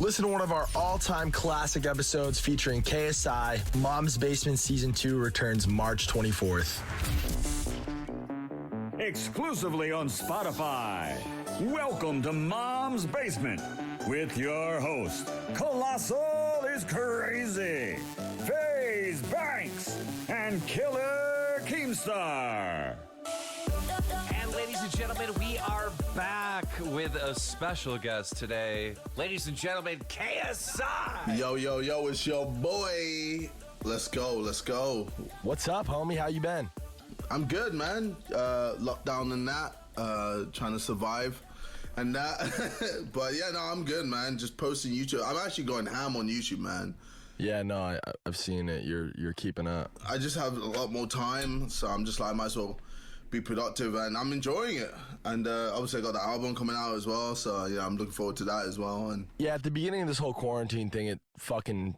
Listen to one of our all-time classic episodes featuring KSI. Mom's Basement Season 2 returns March 24th. Exclusively on Spotify. Welcome to Mom's Basement with your host, Colossal is Crazy, Faze Banks, and Killer Keemstar. And ladies and gentlemen, we are back with a special guest today. Ladies and gentlemen, KSI. Yo, yo, yo, it's your boy. Let's go, let's go. What's up, homie? How you been? I'm good, man. Lockdown and that, trying to survive and that. But yeah, no, I'm good, man. Just posting YouTube. I'm actually going ham on YouTube, man. Yeah, no, I've seen it. You're keeping up. I just have a lot more time, so I'm just like, I might as well be productive, and I'm enjoying it. And obviously I got the album coming out as well, so yeah, I'm looking forward to that as well. And yeah, at the beginning of this whole quarantine thing, it fucking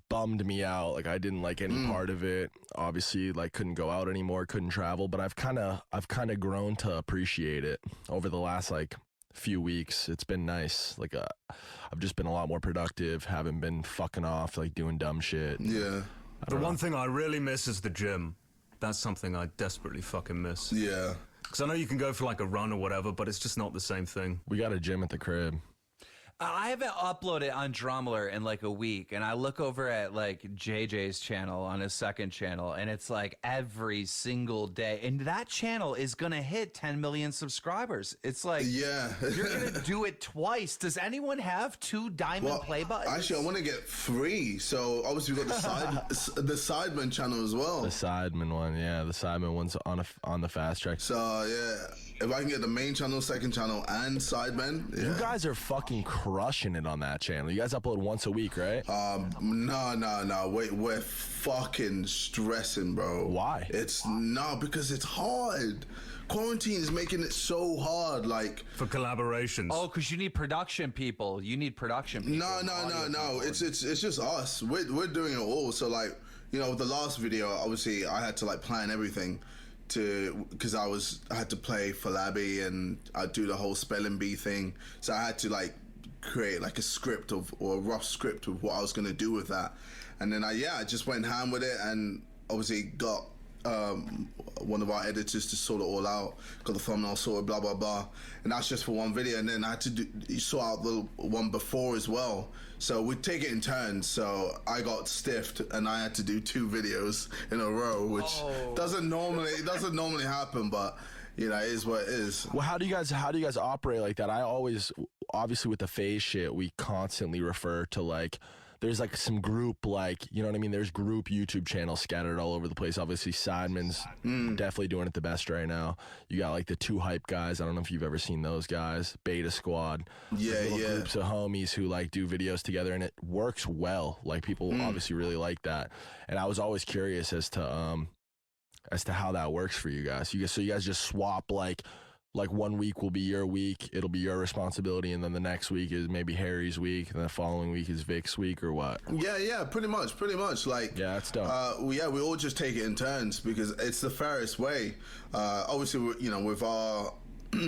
bummed me out. Like, I didn't like any part of it. Obviously, like, couldn't go out anymore, couldn't travel, but I've kind of grown to appreciate it over the last like few weeks. It's been nice. Like, I've just been a lot more productive, haven't been fucking off, like doing dumb shit. yeah. The one thing I really miss is the gym. That's something I desperately fucking miss. Yeah. Because I know you can go for like a run or whatever, but it's just not the same thing. We got a gym at the crib. I haven't uploaded on Drumler in like a week, and I look over at like JJ's channel on his second channel, and it's like every single day. And that channel is gonna hit 10 million subscribers. It's like, Yeah. you're gonna do it twice. Does anyone have 2 diamond play buttons? Actually, I want to get 3. So obviously we got the Sidemen channel as well. The Sidemen one, yeah, the Sidemen one's on the fast track. So yeah, if I can get the main channel, second channel, and Sidemen, yeah. You guys are fucking crushing it on that channel. You guys upload once a week, right? No. We're fucking stressing, bro. Why? Because it's hard. Quarantine is making it so hard. Like, For collaborations. Oh, because you need production people. You need production people. no. It's just us. We're doing it all. So like, you know, the last video, obviously, I had to like plan everything because I had to play Falabi and I'd do the whole spelling bee thing. So I had to like create like a script or a rough script of what I was gonna do with that, and then I just went ham with it, and obviously got one of our editors to sort it all out, got the thumbnail sorted, blah blah blah, and that's just for one video. And then I had to sort out the one before as well, so we'd take it in turns. So I got stiffed and I had to do 2 videos in a row, which doesn't normally happen, but you know, it is what it is. Well, how do you guys operate like that? I always, obviously with the Faze shit, we constantly refer to like, there's like some group, like, you know what I mean? There's group YouTube channels scattered all over the place. Obviously Sidemen's definitely doing it the best right now. You got like the 2 hype guys. I don't know if you've ever seen those guys. Beta Squad. Yeah. Groups of homies who like do videos together, and it works well. Like, people obviously really like that. And I was always curious as to how that works for you guys. So you guys just swap, like 1 week will be your week, it'll be your responsibility, and then the next week is maybe Harry's week, and the following week is Vic's week, or what? Yeah, pretty much. Like, yeah, that's dope. We all just take it in turns because it's the fairest way. Obviously, with our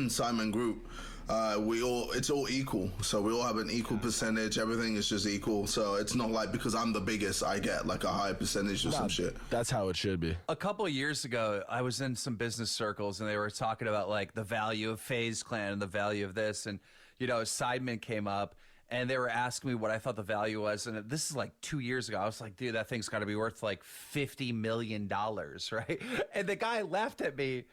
Simon group, it's all equal, so we all have an equal percentage. Everything is just equal, so it's not like because I'm the biggest I get like a high percentage or some shit. That's how it should be. A couple of years ago, I was in some business circles, and they were talking about like the value of Faze Clan and the value of this, and you know, Sidemen came up, and they were asking me what I thought the value was, and this is like 2 years ago. I was like, dude, that thing's got to be worth like $50 million, right? And the guy laughed at me.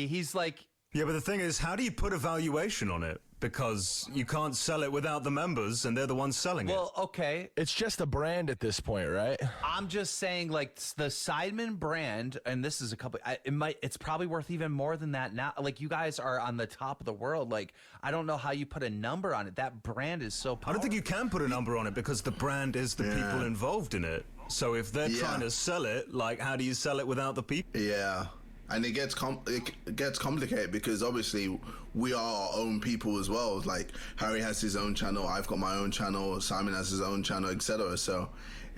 He's like, Yeah, but the thing is, how do you put a valuation on it? Because you can't sell it without the members, and they're the ones selling it. well, okay. It's just a brand at this point, right? I'm just saying, like, the Sidemen brand, and this is it's probably worth even more than that now. Like, you guys are on the top of the world. Like, I don't know how you put a number on it. That brand is so powerful. I don't think you can put a number on it because the brand is the people involved in it. So if they're trying to sell it, like, how do you sell it without the people? Yeah. And it gets complicated because obviously we are our own people as well. Like, Harry has his own channel, I've got my own channel, Simon has his own channel, etc. So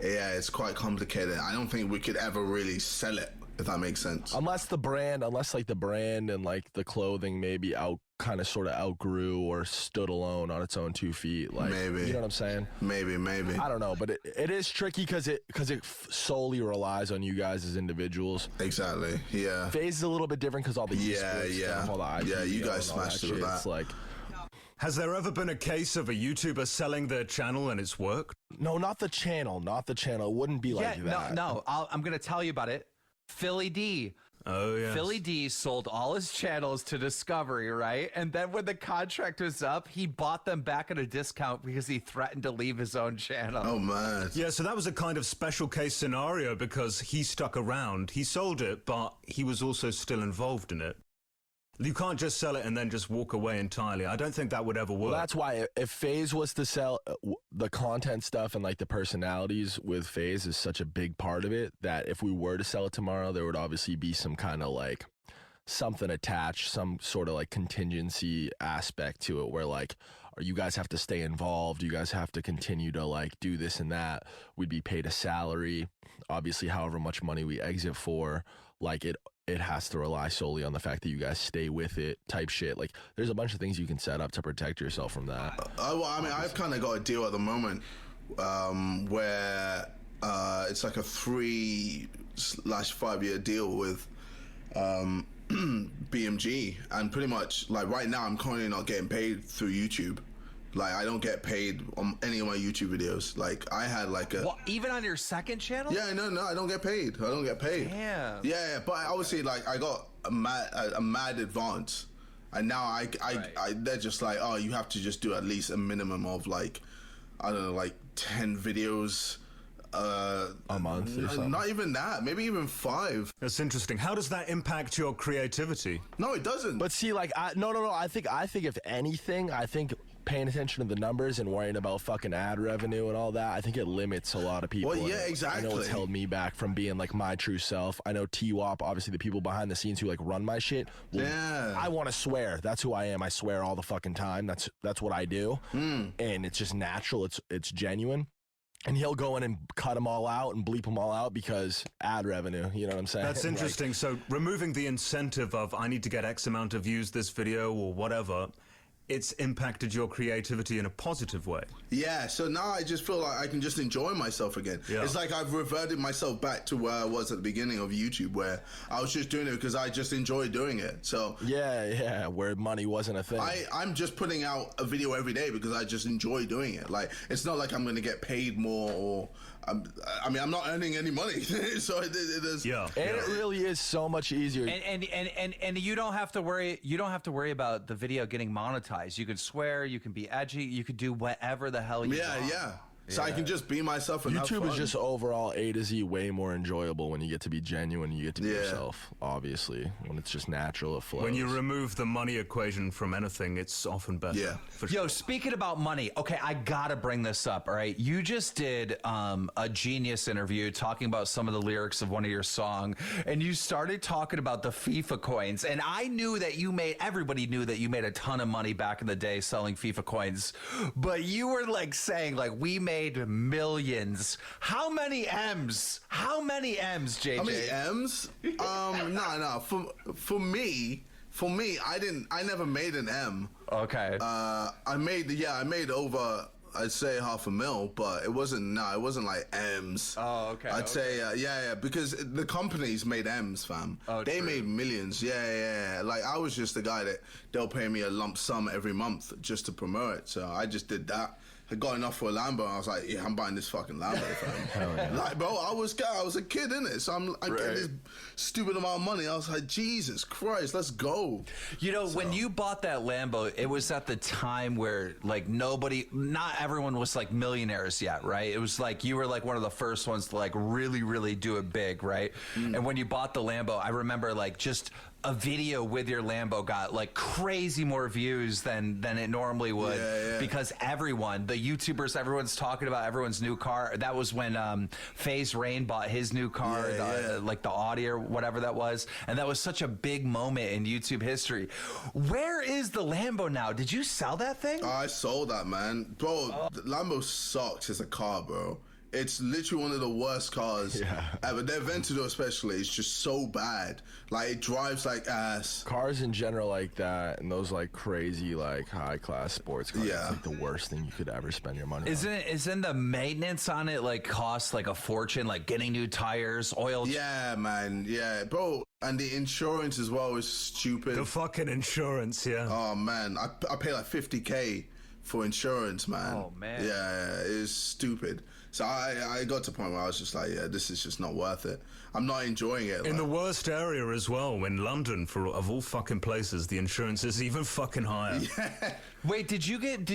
yeah, it's quite complicated. I don't think we could ever really sell it, if that makes sense. Unless the brand and like the clothing maybe kind of sort of outgrew or stood alone on its own 2 feet. Like, Maybe. you know what I'm saying? Maybe. I don't know, but it is tricky because it solely relies on you guys as individuals. Exactly. Yeah. Faze is a little bit different because all the esports stuff, all the IP, yeah. You guys smashed it with that. It's like, Has there ever been a case of a YouTuber selling their channel and it's worked? no, not the channel. It wouldn't be like that. No. I'm gonna tell you about it. Philly D. Oh, yeah. Philly D sold all his channels to Discovery, right? And then when the contract was up, he bought them back at a discount because he threatened to leave his own channel. Oh, man. Yeah, so that was a kind of special case scenario because he stuck around. He sold it, but he was also still involved in it. You can't just sell it and then just walk away entirely. I don't think that would ever work. Well, that's why if Faze was to sell the content stuff and like the personalities with Faze is such a big part of it that if we were to sell it tomorrow, there would obviously be some kind of like something attached, some sort of like contingency aspect to it where like, you guys have to stay involved. You guys have to continue to like do this and that. We'd be paid a salary. Obviously, however much money we exit for, like it has to rely solely on the fact that you guys stay with it type shit. Like there's a bunch of things you can set up to protect yourself from that. Well, I mean, I've kind of got a deal at the moment where it's like a 3/5 year deal with BMG, and pretty much like right now I'm currently not getting paid through YouTube. Like I don't get paid on any of my YouTube videos. Like I had like a What, even on your second channel? yeah, no, I don't get paid. Damn. Yeah, but obviously like I got a mad advance, and now I they're just like, oh, you have to just do at least a minimum of like, I don't know, like 10 videos a month or something. Not even that, maybe even 5. That's interesting. How does that impact your creativity? No, it doesn't. But see, like, no. I think if anything, I think paying attention to the numbers and worrying about fucking ad revenue and all that, I think it limits a lot of people. Well, yeah, and exactly. I know it's held me back from being like my true self. I know T-Wop, obviously the people behind the scenes who like run my shit. Yeah. I want to swear. That's who I am. I swear all the fucking time. That's what I do. And it's just natural. It's genuine. And he'll go in and cut them all out and bleep them all out because ad revenue. You know what I'm saying? That's interesting. Like, so removing the incentive of I need to get X amount of views this video or whatever, it's impacted your creativity in a positive way. Yeah, so now I just feel like I can just enjoy myself again. Yeah. It's like I've reverted myself back to where I was at the beginning of YouTube, where I was just doing it because I just enjoy doing it. So yeah, where money wasn't a thing. I'm just putting out a video every day because I just enjoy doing it. Like, it's not like I'm going to get paid more or... I'm not earning any money, so it is. Yeah, and it really is so much easier. And you don't have to worry. You don't have to worry about the video getting monetized. You can swear. You can be edgy. You can do whatever the hell you want. Yeah. So I can just be myself and have YouTube is fun. just overall A to Z way more enjoyable when you get to be genuine, you get to be yourself, obviously. When it's just natural, it flows. When you remove the money equation from anything, it's often better. Yeah. For sure. Yo, speaking about money, okay, I gotta bring this up, all right? You just did a Genius interview talking about some of the lyrics of one of your songs, and you started talking about the FIFA coins, and I knew that everybody knew that you made a ton of money back in the day selling FIFA coins, but you were like saying, like, we made millions. How many M's? JJ? How many M's? No. For me, I never made an M. Okay. I made over, I'd say $500,000, but it wasn't like M's. Oh, okay. I'd say, because the companies made M's, fam. Oh, they true. made millions. Yeah. Like, I was just the guy that they'll pay me a lump sum every month just to promote it. So I just did that. I got enough for a Lambo, and I was like, yeah, I'm buying this fucking Lambo, fam. Hell yeah. Like, bro, I was a kid, innit? So I'm getting this stupid amount of money. I was like, Jesus Christ, let's go. You know, when you bought that Lambo, it was at the time where, like, not everyone was, like, millionaires yet, right? It was like you were, like, one of the first ones to, like, really, really do it big, right? And when you bought the Lambo, I remember, like, just a video with your Lambo got, like, crazy more views than it normally would. Yeah. Because the YouTubers, everyone's talking about everyone's new car. That was when FaZe Rain bought his new car, like the Audi or whatever that was. And that was such a big moment in YouTube history. Where is the Lambo now? Did you sell that thing? I sold that, man. Bro, the Lambo sucks as a car, bro. It's literally one of the worst cars ever. Their Aventador especially is just so bad. Like, it drives like ass. Cars in general like that, and those like crazy like high class sports cars. Yeah. It's like the worst thing you could ever spend your money on. Isn't the maintenance on it like cost like a fortune, like getting new tires, oil? Yeah, man. Yeah, bro. And the insurance as well is stupid. The fucking insurance, yeah. Oh, man. I pay like $50K for insurance, man. Oh, man. Yeah, it's stupid. So I got to a point where I was just like, yeah, this is just not worth it. I'm not enjoying it. In the worst area as well, in London, of all fucking places, the insurance is even fucking higher. Yeah. Wait, did you get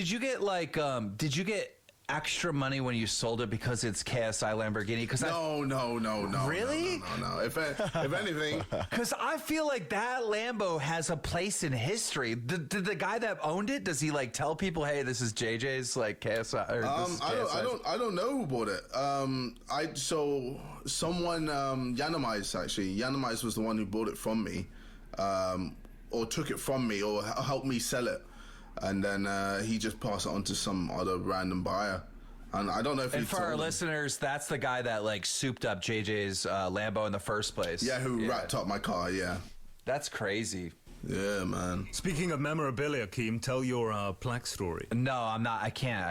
extra money when you sold it because it's KSI Lamborghini? Because No. Really? No. If anything, because I feel like that Lambo has a place in history. Did the guy that owned it, does he like tell people, hey, this is JJ's like KSI? Or this is KSI's? I don't know who bought it. Someone Yanamize actually. Yanamize was the one who bought it from me, or took it from me, or helped me sell it. And then he just passed it on to some other random buyer. And I don't know if he And for our listeners, that's the guy that like souped up JJ's Lambo in the first place. Yeah, who wrapped up my car, yeah. That's crazy. Yeah, man. Speaking of memorabilia, Keem, tell your plaque story. No, I'm not. I can't.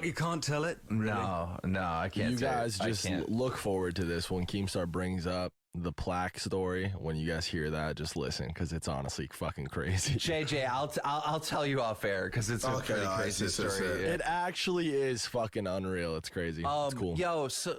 You can't tell it? Really? No, I can't. You guys I just can't. look forward to this when Keemstar brings up the plaque story. When you guys hear that, just listen, because it's honestly fucking crazy. JJ, I'll tell you off air because it's a pretty crazy story. It actually is fucking unreal. It's crazy. It's cool. Yo, so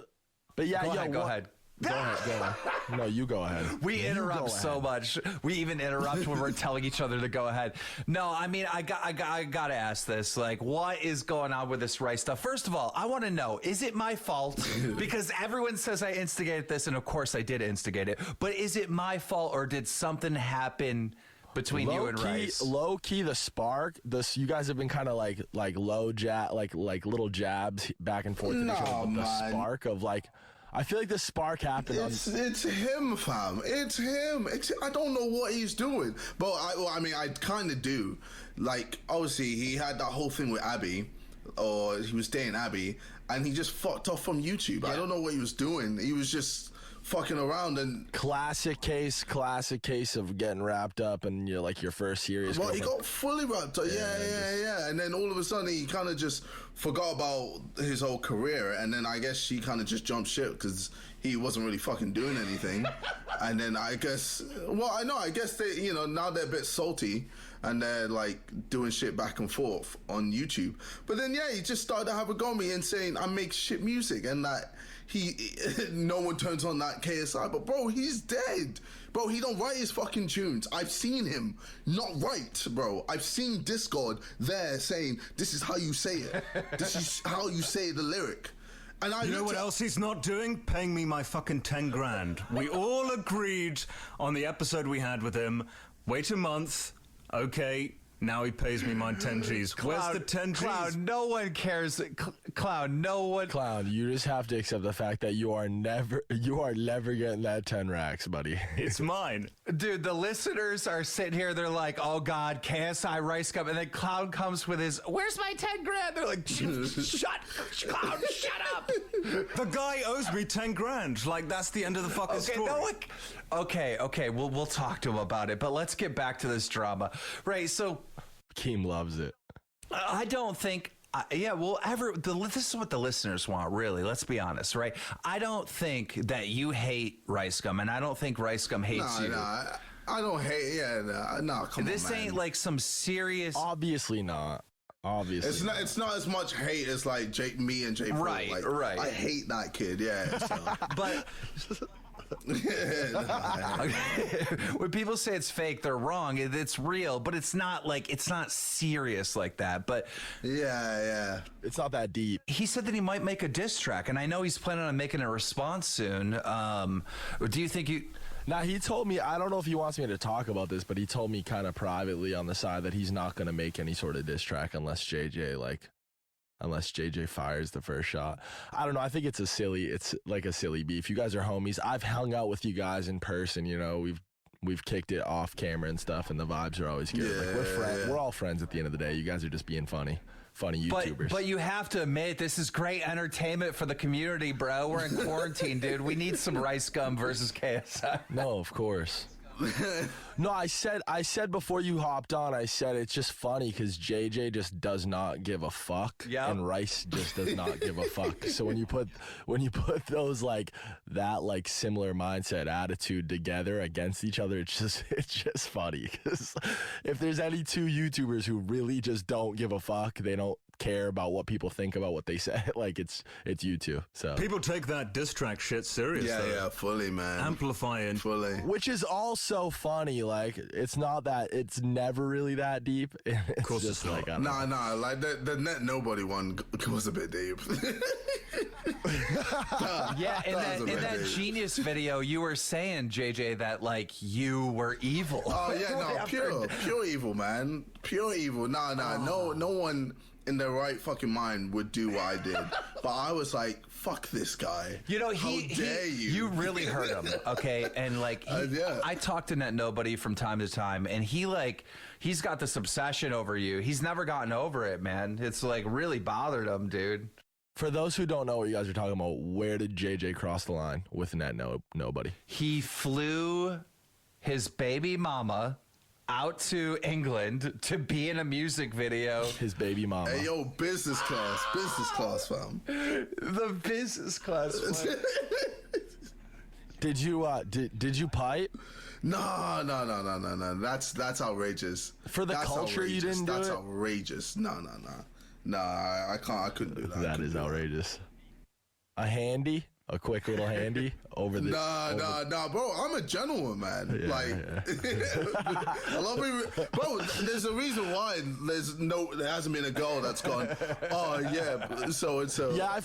But yeah, go ahead. Go ahead. No, you go ahead. We interrupt so much. We even interrupt when we're telling each other to go ahead. No, I mean, I gotta ask this. Like, what is going on with this rice stuff? First of all, I want to know, is it my fault? Because everyone says I instigated this, and of course I did instigate it. But is it my fault, or did something happen between you and Rice? Low key, the spark. You guys have been kind of like low jab, like little jabs back and forth. The spark of like. I feel like the spark happened. It's him, fam. It's him. I don't know what he's doing, but I kind of do. Like, obviously, he had that whole thing with Abby, or he was dating Abby, and he just fucked off from YouTube. Yeah. I don't know what he was doing. He was just fucking around, and classic case of getting wrapped up and you're like your first serious. Well, he got fully wrapped up. Yeah. And then all of a sudden he kind of just forgot about his whole career, and then I guess she kind of just jumped ship because he wasn't really fucking doing anything. And then I guess they, now they're a bit salty and they're like doing shit back and forth on YouTube. But then he just started to have a go at me and saying I make shit music and that no one turns on that KSI. But bro, he's dead. Bro, he don't write his fucking tunes. I've seen him not write, bro. I've seen Discord there saying, this is how you say it. This is how you say the lyric. And you know what else he's not doing? Paying me my fucking 10 grand. We all agreed on the episode we had with him. Wait a month. Okay. Now he pays me my 10 G's. Where's the 10 G's? Clown, no one cares. Clown, no one. Clown, you just have to accept the fact that you are never getting that 10 racks, buddy. It's mine. Dude, the listeners are sitting here. They're like, oh, God, KSI RiceGum. And then Clown comes with his, where's my 10 grand? They're like, Clown, shut up. The guy owes me 10 grand. Like, that's the end of the fucking story. Okay, we'll talk to him about it. But let's get back to this drama. Right, so Keem loves it. I don't think. This is what the listeners want, really. Let's be honest, right? I don't think that you hate RiceGum, and I don't think RiceGum hates you. No, I don't hate. Yeah, no, come on, man. This ain't like some serious. Obviously not. Obviously, it's not as much hate as like me and Jake Paul. Right. I hate that kid. Yeah, so. But. When people say it's fake, they're wrong. It's real, but it's not serious like that. But yeah, it's not that deep. He said that he might make a diss track, and I know he's planning on making a response soon. Do you think you? Now, he told me, I don't know if he wants me to talk about this, but he told me kind of privately on the side that he's not going to make any sort of diss track unless JJ fires the first shot. I don't know. I think it's like a silly beef. You guys are homies. I've hung out with you guys in person. We've kicked it off camera and stuff, and the vibes are always good. Yeah, we're all friends at the end of the day. You guys are just being funny. YouTubers. But you have to admit, this is great entertainment for the community, bro. We're in quarantine, dude. We need some RiceGum versus KSI. No, of course. No, I said before you hopped on, I said it's just funny because JJ just does not give a fuck, and Rice just does not give a fuck. So when you put those like that like similar mindset attitude together against each other, it's just funny. Because if there's any two YouTubers who really just don't give a fuck, they don't care about what people think about what they say, like it's you two. So people take that diss track shit serious. Yeah, fully, man. Amplifying fully, which is also funny. Like it's never really that deep. Of course, just it's like nah. Like the Net Nobody one was a bit deep. Yeah, in that Genius video, you were saying, JJ, that like you were evil. Oh yeah, no, pure evil, man. Pure evil. No one in their right fucking mind would do what I did. But I was like, fuck this guy. You know, How dare you? You really hurt him, okay? And like, I talk to Net Nobody from time to time, and he's got this obsession over you. He's never gotten over it, man. It's like really bothered him, dude. For those who don't know what you guys are talking about, where did JJ cross the line with Net Nobody? He flew his baby mama out to England to be in a music video. His baby mama. Hey, yo, business class, fam. The business class flight. Did you pipe? No. That's outrageous. For the culture, you didn't do it? That's outrageous. No. I can't. I couldn't do that. That is outrageous. A handy? A quick little handy over the. Nah, bro. I'm a gentleman, man. I love me, bro. There's a reason why there hasn't been a girl that's gone. Oh yeah, so it's a. Yeah, I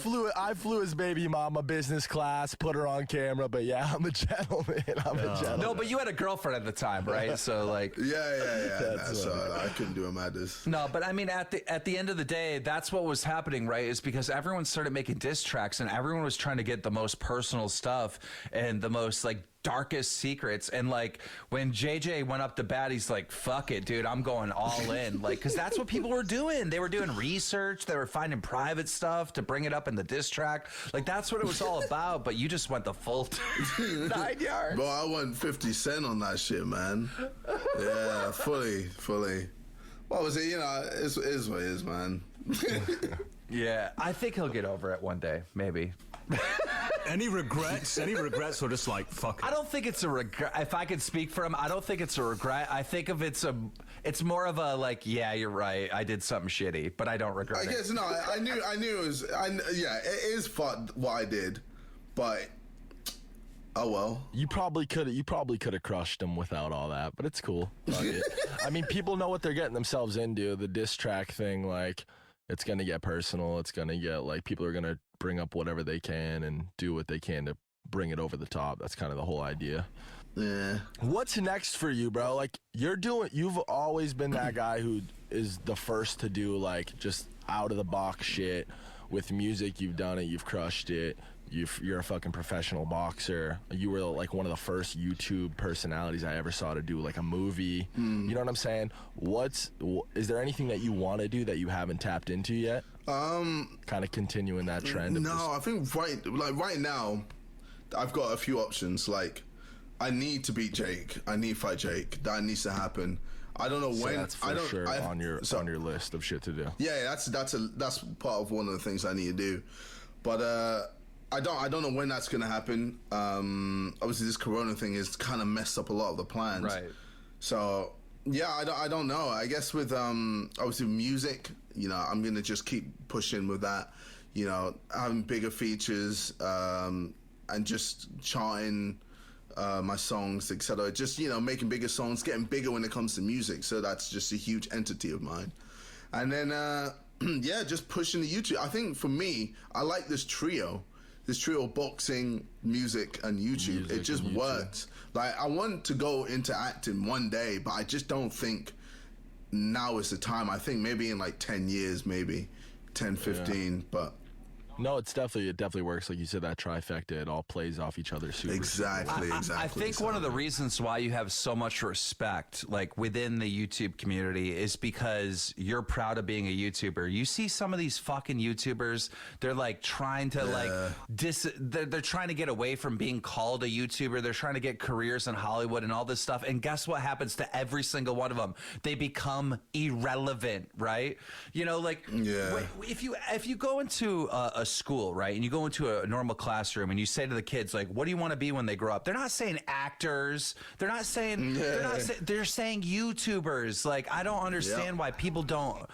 flew his baby mama business class, put her on camera. But yeah, I'm a gentleman. I'm a gentleman. No, but you had a girlfriend at the time, right? So like. Yeah. So I couldn't do a madness. No, but I mean, at the end of the day, that's what was happening, right? Is because everyone started making diss tracks, and everyone was trying to get the most personal stuff and the most like darkest secrets. And like when JJ went up to bat, he's like, fuck it, dude, I'm going all in. Like, because that's what people were doing. They were doing research. They were finding private stuff to bring it up in the diss track. Like, that's what it was all about. But you just went the full 9 yards. Bro, I went 50 Cent on that shit, man. Yeah, fully. What was it? You know, it is what it is, man. Yeah, I think he'll get over it one day, maybe. Any regrets? Or just like, fuck it? I don't think it's a regret. If I could speak for him, I don't think it's a regret. I think of it's more of a like, yeah, you're right, I did something shitty, but I don't regret it. I guess no. I knew it was. Yeah, it is fucked what I did, but oh well. You probably could have crushed him without all that, but it's cool. Fuck it. I mean, people know what they're getting themselves into. The diss track thing, like, it's gonna get personal. It's gonna get like people are gonna bring up whatever they can and do what they can to bring it over the top. That's kind of the whole idea. Yeah. What's next for you, bro? Like, you've always been that guy who is the first to do like just out of the box shit with music. You've done it. You've crushed it. You're a fucking professional boxer. You were like one of the first YouTube personalities I ever saw to do like a movie. You know what I'm saying? Is there anything that you want to do that you haven't tapped into yet? Kind of continuing that trend. I think right now, I've got a few options. Like, I need to beat Jake. I need to fight Jake. That needs to happen. I don't know when. That's for sure on your list of shit to do. Yeah, that's part of one of the things I need to do. But I don't know when that's gonna happen. Obviously, this Corona thing has kind of messed up a lot of the plans. Right. So yeah, I don't know. I guess with obviously music, you know, I'm gonna just keep pushing with that. You know, having bigger features and just charting my songs, etc. Just, you know, making bigger songs, getting bigger when it comes to music. So that's just a huge entity of mine. And then yeah, just pushing the YouTube. I think for me, I like this trio boxing, music, and YouTube. It just works. Like, I want to go into acting one day, but I just don't think now is the time. I think maybe in like 10 years, maybe 10, 15, but No, it definitely works. Like you said, that trifecta, it all plays off each other super. Exactly. I think one of the reasons why you have so much respect, like within the YouTube community, is because you're proud of being a YouTuber. You see some of these fucking YouTubers, they're like trying to they're trying to get away from being called a YouTuber. They're trying to get careers in Hollywood and all this stuff. And guess what happens to every single one of them? They become irrelevant, right? You know, like if you go into a school, right, and you go into a normal classroom and you say to the kids, like, what do you want to be when they grow up? They're not saying actors. They're saying YouTubers. Like, I don't understand why people don't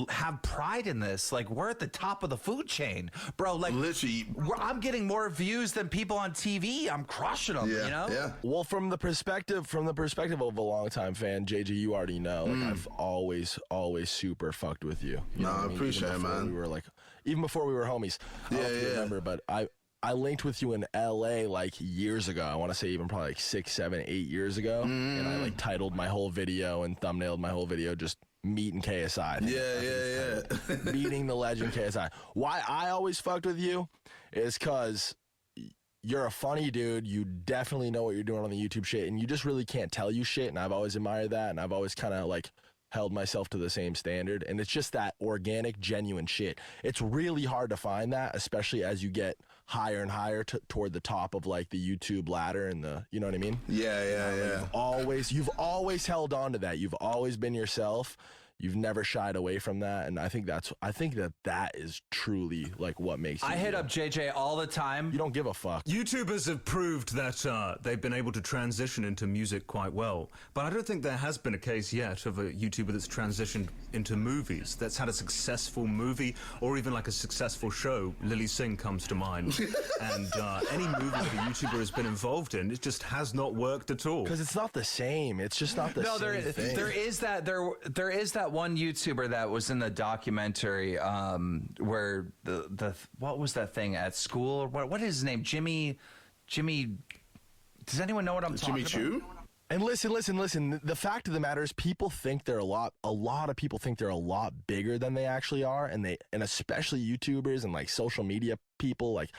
have pride in this. Like, we're at the top of the food chain, bro. Like, literally, I'm getting more views than people on TV. I'm crushing them. You know? Yeah. Well, from the perspective of a longtime fan, JJ, you already know. Like, I've always super fucked with you. No, I appreciate it, man. We were like, even before we were homies. I don't know if you remember, but I linked with you in LA like years ago. I want to say even probably like 6, 7, 8 years ago. And I like titled my whole video and thumbnailed my whole video just meeting KSI. Yeah. Meeting the legend KSI. Why I always fucked with you is because you're a funny dude. You definitely know what you're doing on the YouTube shit, and you just really can't tell you shit. And I've always admired that, and I've always kind of like held myself to the same standard. And it's just that organic, genuine shit. It's really hard to find that, especially as you get higher and higher toward the top of like the YouTube ladder and the, you know what I mean? Yeah. You've always held on to that. You've always been yourself. You've never shied away from that, and I think that is truly like what makes you. I hit up JJ all the time. You don't give a fuck. YouTubers have proved that they've been able to transition into music quite well, but I don't think there has been a case yet of a YouTuber that's transitioned into movies, that's had a successful movie or even like a successful show. Lily Singh comes to mind, and any movie that a YouTuber has been involved in, it just has not worked at all. Because it's not the same. It's just not the same thing. There is that one YouTuber that was in the documentary where the what was that thing at school? What is his name? Jimmy. Does anyone know what I'm talking about? Jimmy Choo? And listen. The fact of the matter is, people think they're a lot of people think they're a lot bigger than they actually are, and especially YouTubers and like social media people, like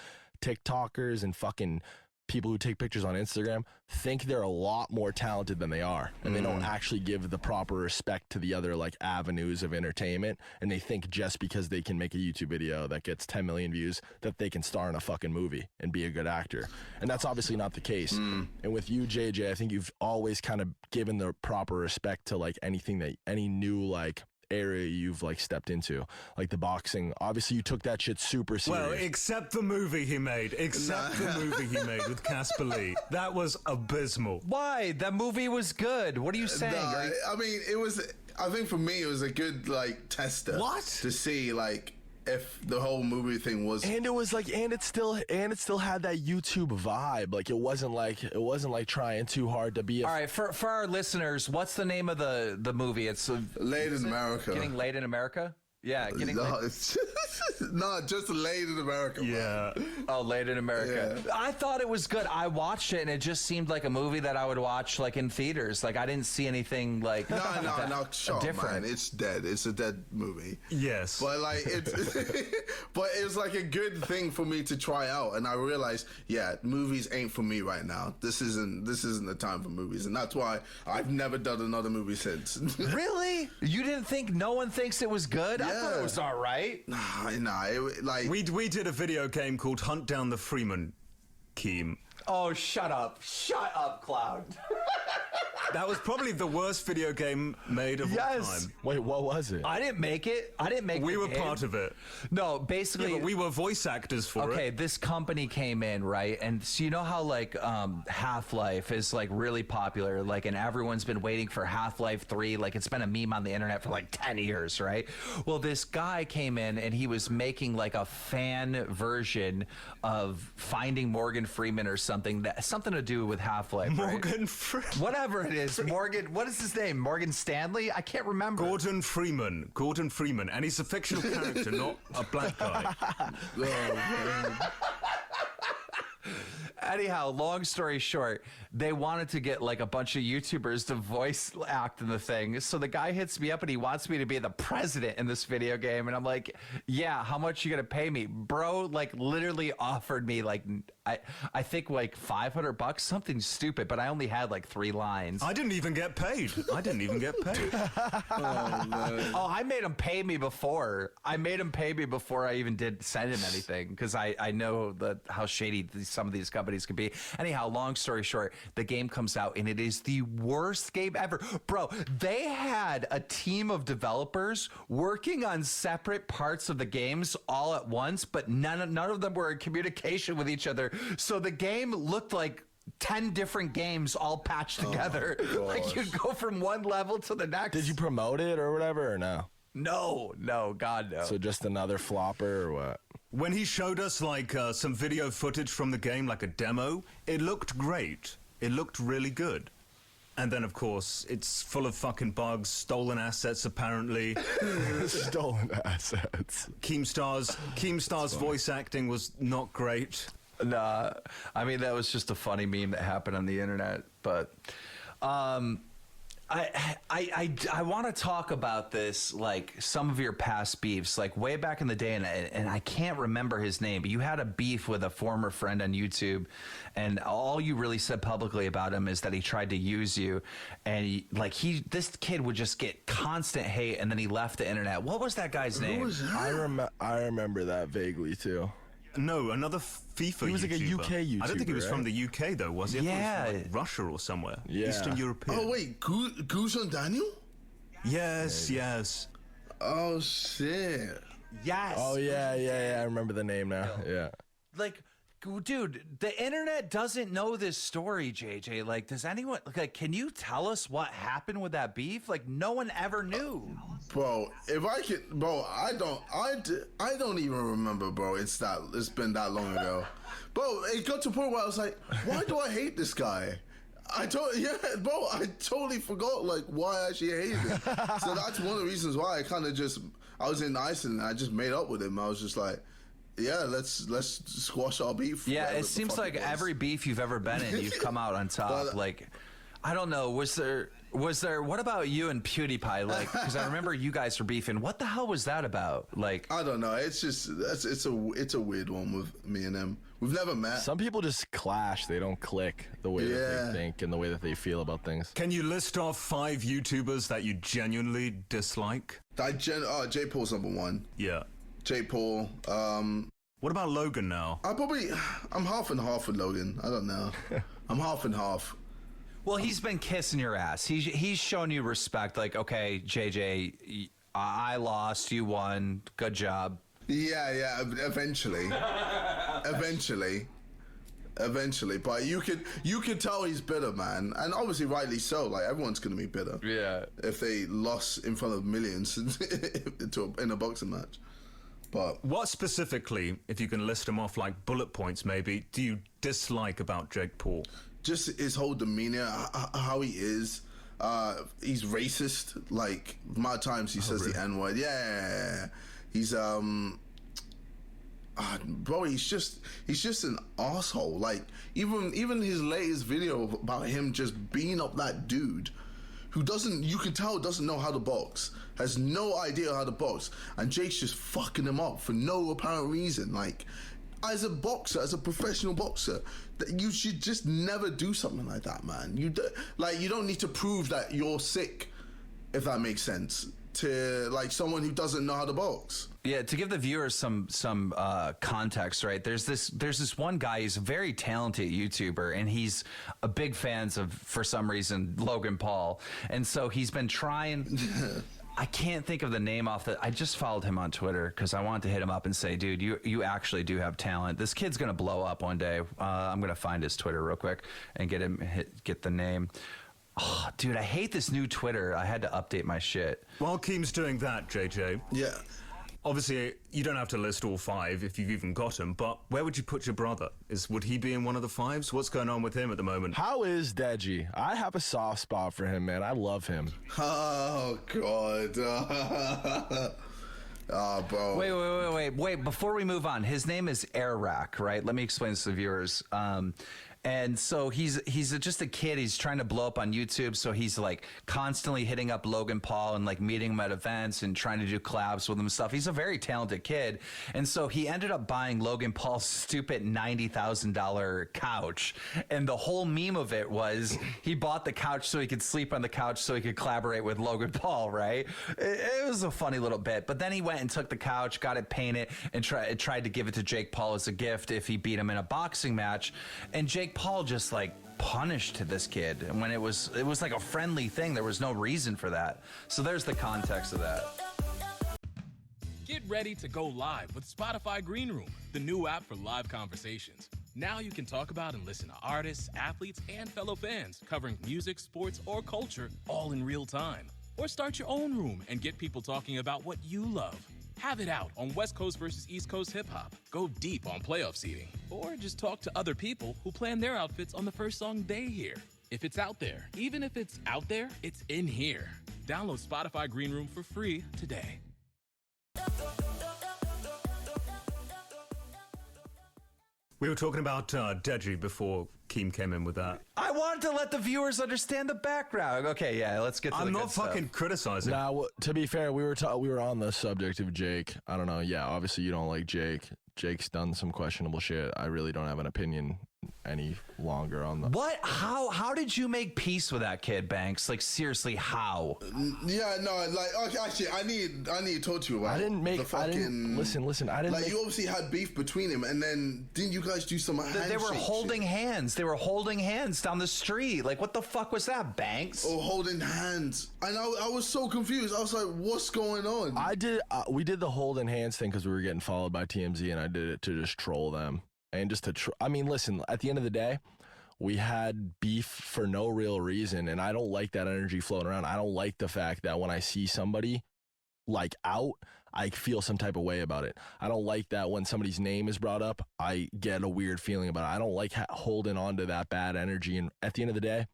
TikTokers and fucking people who take pictures on Instagram think they're a lot more talented than they are, and they don't actually give the proper respect to the other like avenues of entertainment, and they think just because they can make a YouTube video that gets 10 million views that they can star in a fucking movie and be a good actor, and that's obviously not the case. And with you, JJ, I think you've always kind of given the proper respect to like any new like area you've like stepped into, like the boxing. Obviously you took that shit super serious. Well, except the movie he made with Casper Lee. That was abysmal. Why? That movie was good. What are you saying? I mean, I think for me it was a good like tester. What? To see like if the whole movie thing was, and it was like, and it still had that YouTube vibe. Like it wasn't like trying too hard to be. All right, for our listeners, what's the name of the movie? It's Laid in America. Getting Laid in America. Yeah, getting no, just Laid in America. Yeah. Oh, Laid in America. Yeah. I thought it was good. I watched it and it just seemed like a movie that I would watch like in theaters. Like I didn't see anything like no, sure, different. Man, it's dead. It's a dead movie. Yes. But like but it was like a good thing for me to try out, and I realized, movies ain't for me right now. This isn't the time for movies, and that's why I've never done another movie since. Really? You didn't think no one thinks it was good? I thought it was all right. We did a video game called Hunt Down the Freeman, Keem. Oh, shut up, Cloud. That was probably the worst video game made of all time. Wait, what was it? I didn't make it. We were part of it. No, basically, but we were voice actors for it. Okay, this company came in, right? And so you know how like Half-Life is like really popular, like, and everyone's been waiting for Half-Life 3. Like it's been a meme on the internet for like 10 years, right? Well, this guy came in and he was making like a fan version of Finding Morgan Freeman or something to do with Half-Life. Morgan Freeman. Whatever it is. Morgan, what is his name? Morgan Stanley? I can't remember. Gordon Freeman. And he's a fictional character, not a black guy. Anyhow, long story short, they wanted to get like a bunch of YouTubers to voice act in the thing. So the guy hits me up and he wants me to be the president in this video game. And I'm like, yeah, how much you gonna pay me? Bro, like literally offered me like, I think like $500, something stupid, but I only had like 3 lines. I didn't even get paid. Oh, man. Oh, I made him pay me before. I even did send him anything because I know how shady some of these companies can be. Anyhow, long story short, the game comes out and it is the worst game ever. Bro, they had a team of developers working on separate parts of the games all at once, but none of them were in communication with each other. So the game looked like 10 different games all patched together. Like you'd go from one level to the next. Did you promote it or whatever, or no? No, God, no. So just another flopper or what? When he showed us like some video footage from the game, like a demo, it looked great. It looked really good. And then, of course, it's full of fucking bugs, stolen assets, apparently. Stolen assets. Keemstar's voice acting was not great. Nah, I mean, that was just a funny meme that happened on the internet. But I want to talk about this, like some of your past beefs, like way back in the day, and I can't remember his name, but you had a beef with a former friend on YouTube, and all you really said publicly about him is that he tried to use you, and this kid would just get constant hate, and then he left the internet. What was that guy's name? Who was that? I remember that vaguely too. No, another FIFA He was like a YouTuber. UK YouTuber. I don't think he was right? from the UK, though, was he? I thought he was from, Yeah. like, Russia or somewhere. Yeah. Eastern European. Oh, wait, Goose and Daniel? Yes. Oh, shit. Yes. Oh yeah. I remember the name now. Yeah. Like, dude, the internet doesn't know this story, JJ. Like, does anyone, like, can you tell us what happened with that beef? Like, no one ever knew. Bro, if I could, bro, I don't even remember, bro. It's been that long ago. Bro, it got to a point where I was like, why do I hate this guy? I totally forgot, like, why I actually hated him. So that's one of the reasons why I was in Iceland and I just made up with him. I was just like, yeah, let's squash our beef. Yeah, whatever it the seems fuck like it was. every beef you've ever been in, you've come out on top. But- Like, I don't know. Was there? What about you and PewDiePie? Like, because I remember you guys were beefing. What the hell was that about? Like, I don't know. It's just it's a weird one with me and him. We've never met. Some people just clash. They don't click the way that Yeah. they think and the way that they feel about things. Can you list off 5 YouTubers that you genuinely dislike? Jake Paul's number 1. Yeah. Jake Paul. What about Logan now? I'm half and half with Logan. I don't know. I'm half and half. well, he's been kissing your ass. He's shown you respect. Like, okay, JJ, I lost, you won. Good job. Yeah. Eventually. But you could tell he's bitter, man, and obviously rightly so. Like everyone's gonna be bitter. Yeah. If they lost in front of millions in a boxing match. But What specifically, if you can list them off like bullet points maybe, do you dislike about Jake Paul? just his whole demeanor, how he is. He's racist. Like, my times he says really? the N-word. Yeah. He's bro, he's just an asshole. Like, even his latest video about him just beating up that dude who you can tell doesn't know how to box, has no idea how to box, and Jake's just fucking him up for no apparent reason. Like, as a boxer, as a professional boxer, that you should just never do something like that, man. You don't need to prove that you're sick, if that makes sense, to like someone who doesn't know how to box. Yeah, to give the viewers some context, right? There's this one guy. He's a very talented YouTuber, and he's a big fan of, for some reason, Logan Paul. And so he's been trying. I can't think of the name off the. I just followed him on Twitter because I wanted to hit him up and say, dude, you actually do have talent. This kid's gonna blow up one day. I'm gonna find his Twitter real quick and get the name. Oh, dude, I hate this new Twitter. I had to update my shit. While Keem's doing that, JJ, Yeah. obviously you don't have to list all 5 if you've even got him, but where would you put your brother? Would he be in one of the 5s? What's going on with him at the moment? How is Deji? I have a soft spot for him, man. I love him. Oh God. Bro. Wait. Before we move on, his name is Airrack, right? Let me explain this to the viewers. And so he's just a kid. He's trying to blow up on YouTube. So he's like constantly hitting up Logan Paul and like meeting him at events and trying to do collabs with him and stuff. He's a very talented kid. And so he ended up buying Logan Paul's stupid $90,000 couch. And the whole meme of it was he bought the couch so he could sleep on the couch so he could collaborate with Logan Paul, right? It was a funny little bit. But then he went and took the couch, got it painted, and tried to give it to Jake Paul as a gift if he beat him in a boxing match. And Jake Paul just like punished this kid, and when it was like a friendly thing. There was no reason for that. So there's the context of that. Get ready to go live with Spotify Green Room, the new app for live conversations. Now you can talk about and listen to artists, athletes, and fellow fans covering music, sports, or culture all in real time. Or start your own room and get people talking about what you love. Have it out on West Coast versus East Coast hip-hop. Go deep on playoff seeding. Or just talk to other people who plan their outfits on the first song they hear. If it's out there, even if it's out there, it's in here. Download Spotify Green Room for free today. We were talking about Deji before Keem came in with that. I wanted to let the viewers understand the background. Okay, yeah, let's get to the I'm good not stuff. fucking criticizing. Now, to be fair, we were on the subject of Jake. I don't know. Yeah, obviously you don't like Jake. Jake's done some questionable shit. I really don't have an opinion any longer on the. What? How did you make peace with that kid, Banks? Like, seriously, how? Yeah, no, like, okay, actually, I need to talk to you about. I didn't make. the fucking, I didn't listen. I didn't. Like, make, you obviously had beef between him, and then didn't you guys do some handshake They were holding shit? hands. They were holding hands down the street. Like, what the fuck was that, Banks? Or holding hands, and I was so confused. I was like, "What's going on?" I did. We did the holding hands thing because we were getting followed by TMZ, and I did it to just troll them and just to. I mean, listen. At the end of the day, we had beef for no real reason, and I don't like that energy floating around. I don't like the fact that when I see somebody like out, I feel some type of way about it. I don't like that when somebody's name is brought up, I get a weird feeling about it. I don't like holding on to that bad energy. And at the end of the day,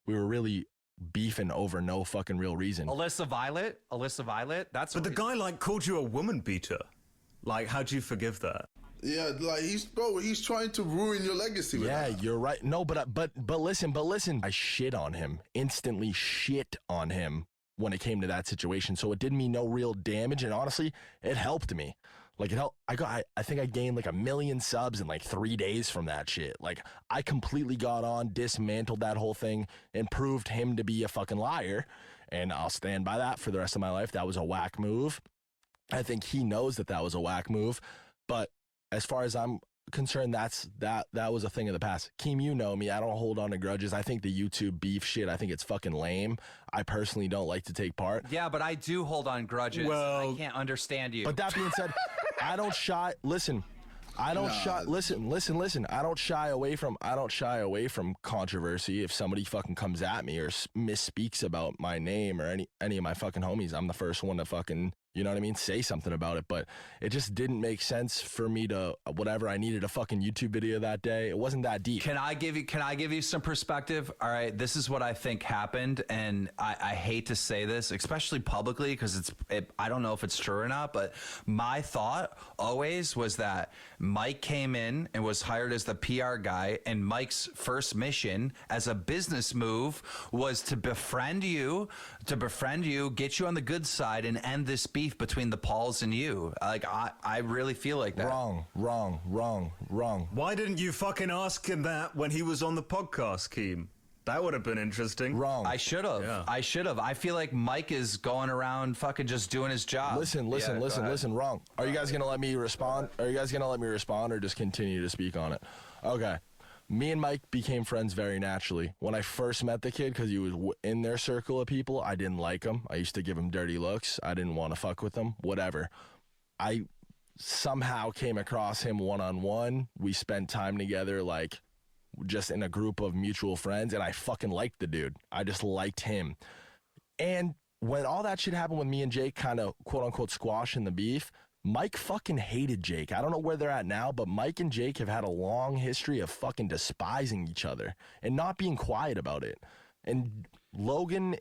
we were really beefing over no fucking real reason. Alyssa Violet. That's. But the guy like called you a woman beater. Like, how'd you forgive that? Yeah, like he's trying to ruin your legacy. With Yeah, that. you're right. No, but listen. I shit on him. Instantly shit on him when it came to that situation. So it did me no real damage, and honestly, it helped me. Like, it helped. I think I gained like 1 million subs in like 3 days from that shit. Like, I completely got on, dismantled that whole thing, and proved him to be a fucking liar. And I'll stand by that for the rest of my life. That was a whack move. I think he knows that was a whack move. But as far as I'm concerned, that was a thing of the past. Keem, you know me. I don't hold on to grudges. I think the YouTube beef shit, I think it's fucking lame. I personally don't like to take part. Yeah, but I do hold on grudges. Well, I can't understand you. But that being said, I don't shy. Listen. Listen. I don't shy away from controversy. If somebody fucking comes at me or misspeaks about my name or any of my fucking homies, I'm the first one to fucking, you know what I mean, say something about it. But it just didn't make sense for me to whatever. I needed a fucking YouTube video that day. It wasn't that deep. Can I give you some perspective? All right, this is what I think happened, and I hate to say this, especially publicly, because I don't know if it's true or not, but my thought always was that Mike came in and was hired as the PR guy, and Mike's first mission as a business move was to befriend you, get you on the good side, and end this beef between the Pauls and you. Like, I really feel like that. Wrong. Why didn't you fucking ask him that when he was on the podcast, Keem? That would have been interesting. Wrong. I should have. Yeah. I feel like Mike is going around fucking just doing his job. Listen. Wrong. Are you guys gonna let me respond? Or just continue to speak on it? Okay. Me and Mike became friends very naturally. When I first met the kid, because he was in their circle of people, I didn't like him. I used to give him dirty looks. I didn't want to fuck with him. Whatever. I somehow came across him one-on-one. We spent time together, like, just in a group of mutual friends, and I fucking liked the dude. I just liked him. And when all that shit happened with me and Jake kind of quote-unquote squashing the beef, Mike fucking hated Jake. I don't know where they're at now, but Mike and Jake have had a long history of fucking despising each other and not being quiet about it. And Logan,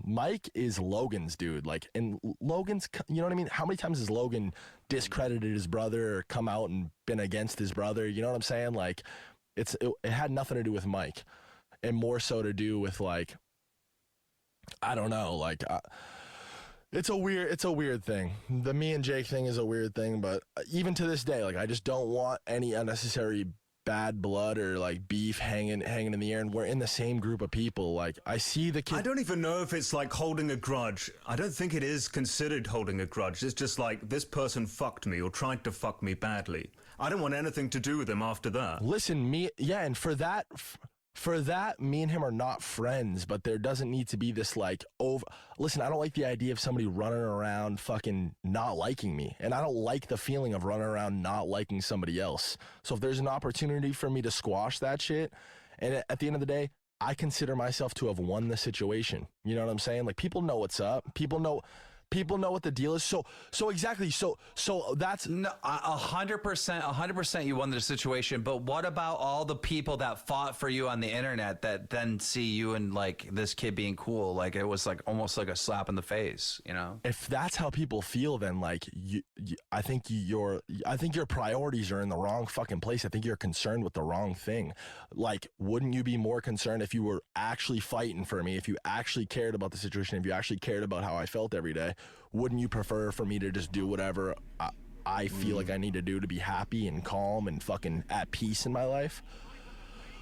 Mike is Logan's dude. Like, and Logan's, you know what I mean? How many times has Logan discredited his brother or come out and been against his brother? You know what I'm saying? Like, it had nothing to do with Mike, and more so to do with, like, I don't know, like, it's a weird thing. The me and Jake thing is a weird thing, but even to this day, like, I just don't want any unnecessary bad blood or like beef hanging in the air, and we're in the same group of people. Like, I see the kid. I don't even know if it's like holding a grudge. I don't think it is considered holding a grudge. It's just like, this person fucked me or tried to fuck me badly. I don't want anything to do with him after that. Listen, and for that, me and him are not friends, but there doesn't need to be this, like, listen, I don't like the idea of somebody running around fucking not liking me, and I don't like the feeling of running around not liking somebody else. So if there's an opportunity for me to squash that shit, and at the end of the day, I consider myself to have won the situation. You know what I'm saying? Like, people know what's up. People know what the deal is. So exactly. So that's no, 100%. You won the situation. But what about all the people that fought for you on the internet that then see you and like this kid being cool? Like, it was like almost like a slap in the face, you know? If that's how people feel, then like I think your priorities are in the wrong fucking place. I think you're concerned with the wrong thing. Like, wouldn't you be more concerned if you were actually fighting for me, if you actually cared about the situation, if you actually cared about how I felt every day? Wouldn't you prefer for me to just do whatever I feel like I need to do to be happy and calm and fucking at peace in my life?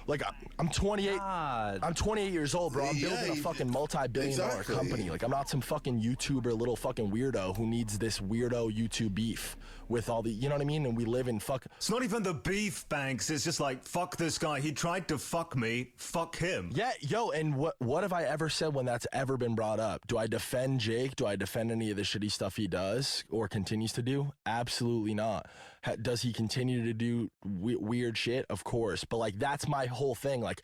Like, I'm 28. God. I'm 28 years old, bro. I'm building a fucking multi-billion-dollar company. Like, I'm not some fucking YouTuber, little fucking weirdo who needs this weirdo YouTube beef with all the, you know what I mean? And we live in fuck. It's not even the beef, Banks. It's just like, fuck this guy. He tried to fuck me. Fuck him. Yeah, yo, and what have I ever said when that's ever been brought up? Do I defend Jake? Do I defend any of the shitty stuff he does or continues to do? Absolutely not. Does he continue to do weird shit? Of course. But, like, that's my whole thing. Like,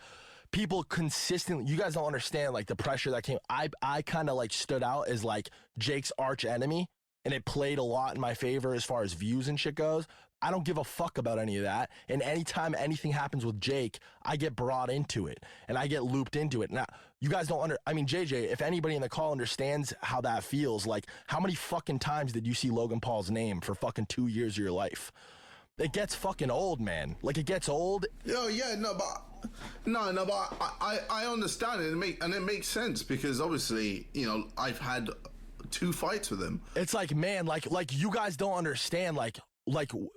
people consistently, you guys don't understand, like, the pressure that came. I kind of, like, stood out as, like, Jake's arch enemy, and it played a lot in my favor as far as views and shit goes. I don't give a fuck about any of that. And anytime anything happens with Jake, I get brought into it and I get looped into it. Now, you guys don't JJ, if anybody in the call understands how that feels, like, how many fucking times did you see Logan Paul's name for fucking 2 years of your life? It gets fucking old, man. Like, it gets old. Yo, yeah, but I understand it, and it makes sense because obviously, you know, I've had 2 fights with him. It's like, man, like you guys don't understand, like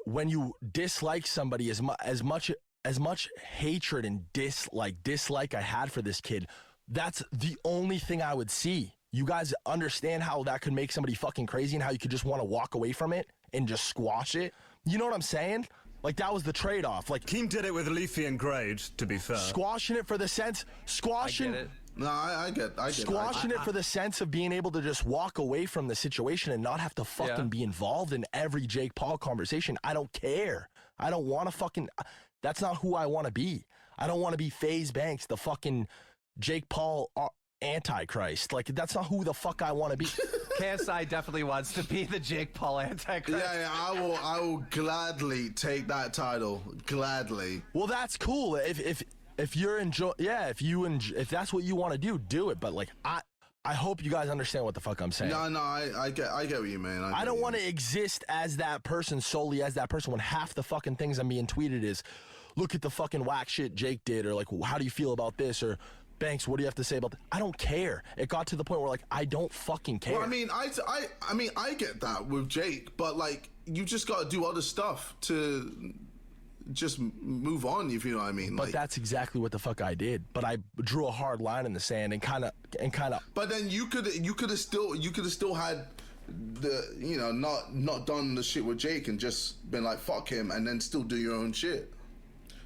when you dislike somebody as much hatred and dislike I had for this kid, that's the only thing I would see. You guys understand how that could make somebody fucking crazy and how you could just want to walk away from it and just squash it? You know what I'm saying? Like, that was the trade-off. Like, Keem did it with Leafy and Grade, to be fair. Squashing it for the sense, I get it. No, I get squashing it for the sense of being able to just walk away from the situation and not have to fucking be involved in every Jake Paul conversation. I don't care. I don't want to fucking, that's not who I want to be. I don't want to be Faze Banks, the fucking Jake Paul Antichrist. Like, that's not who the fuck I want to be. KSI definitely wants to be the Jake Paul Antichrist. Yeah, I will gladly take that title. Gladly. Well, that's cool. If you're if that's what you want to do it. But, like, I hope you guys understand what the fuck I'm saying. No, I get what you mean. I don't want to exist as that person, solely as that person, when half the fucking things I'm being tweeted is, look at the fucking whack shit Jake did, or like, how do you feel about this, or Banks, what do you have to say about that? I don't care. It got to the point where, like, I don't fucking care. Well, I get that with Jake, but, like, you just got to do other stuff to just move on, if you know what I mean. But that's exactly what the fuck I did. But I drew a hard line in the sand and kind of. But then you could have still had the, you know, not done the shit with Jake and just been like, fuck him, and then still do your own shit.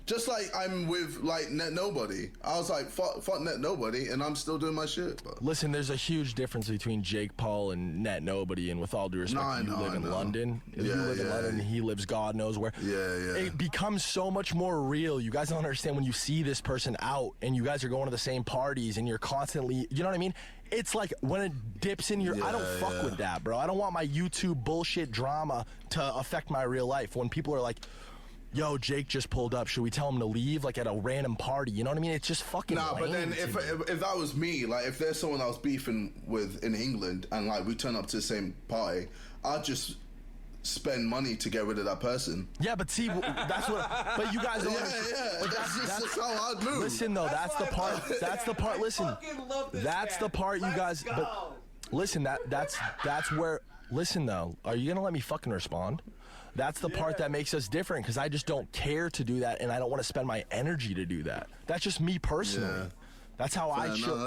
Just like I'm with, like, Net Nobody. I was like, fuck Net Nobody, and I'm still doing my shit. But. Listen, there's a huge difference between Jake Paul and Net Nobody, and with all due respect, you live in London. If you live in London, he lives God knows where. Yeah. It becomes so much more real. You guys don't understand when you see this person out, and you guys are going to the same parties, and you're constantly, you know what I mean? It's like when it dips in your, I don't fuck with that, bro. I don't want my YouTube bullshit drama to affect my real life. When people are like, yo, Jake just pulled up. Should we tell him to leave, like, at a random party? You know what I mean? It's just fucking Nah, but lame then if that was me, like, if there's someone I was beefing with in England and, like, we turn up to the same party, I'd just spend money to get rid of that person. Yeah, but see, that's what. But you guys don't. Yeah. That's how I'd move. Listen though, that's the part. That's the part. Listen, that's the part you guys. But listen, that's where. Listen though, are you gonna let me fucking respond? That's the part that makes us different, because I just don't care to do that, and I don't want to spend my energy to do that. That's just me personally. Yeah. That's how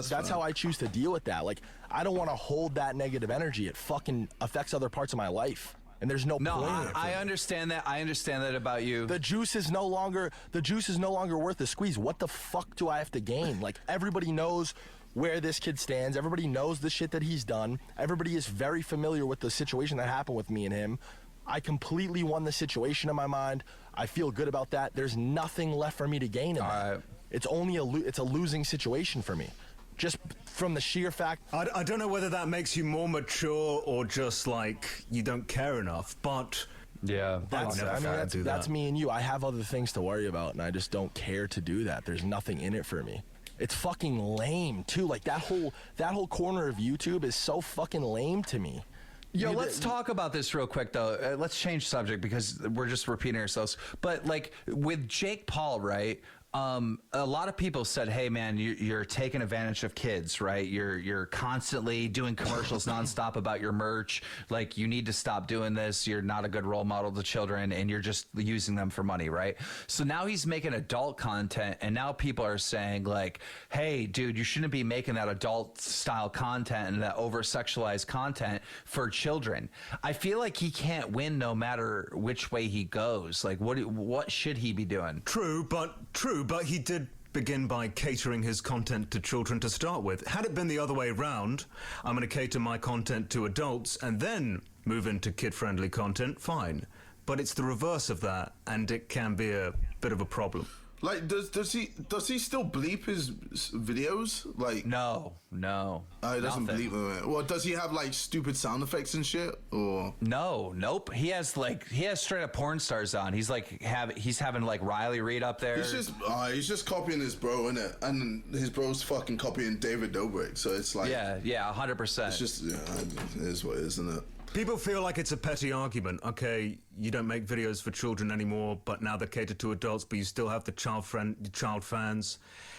that's how I choose to deal with that. Like, I don't want to hold that negative energy. It fucking affects other parts of my life. And there's no point in it. I understand that. I understand that about you. The juice is no longer worth the squeeze. What the fuck do I have to gain? Like, everybody knows where this kid stands. Everybody knows the shit that he's done. Everybody is very familiar with the situation that happened with me and him. I completely won the situation in my mind. I feel good about that. There's nothing left for me to gain in that. Right. It's only it's a losing situation for me. Just from the sheer fact. I don't know whether that makes you more mature or just like you don't care enough, but yeah, that's me and you. I have other things to worry about, and I just don't care to do that. There's nothing in it for me. It's fucking lame too. Like, that whole corner of YouTube is so fucking lame to me. Yo, let's talk about this real quick, though. Let's change subject because we're just repeating ourselves. But, like, with Jake Paul, right? A lot of people said, "Hey, man, you're taking advantage of kids, right? You're constantly doing commercials nonstop about your merch. Like, you need to stop doing this. You're not a good role model to children, and you're just using them for money, right?" So now he's making adult content, and now people are saying, like, "Hey, dude, you shouldn't be making that adult style content and that over sexualized content for children." I feel like he can't win no matter which way he goes. Like, what should he be doing? True, but he did begin by catering his content to children to start with. Had it been the other way around, I'm going to cater my content to adults and then move into kid-friendly content, fine. But it's the reverse of that, and it can be a bit of a problem. Like, does he still bleep his videos? Like, No. he doesn't Nothing. bleep them. Well, does he have like stupid sound effects and shit? Or Nope. He has straight up porn stars on. He's like he's having like Riley Reid up there. he's just copying his bro, innit? And his bro's fucking copying David Dobrik. So it's like, yeah, 100%. it's just, it is what it is, isn't it? People feel like it's a petty argument. Okay, you don't make videos for children anymore, but now they're catered to adults, but you still have the child fans.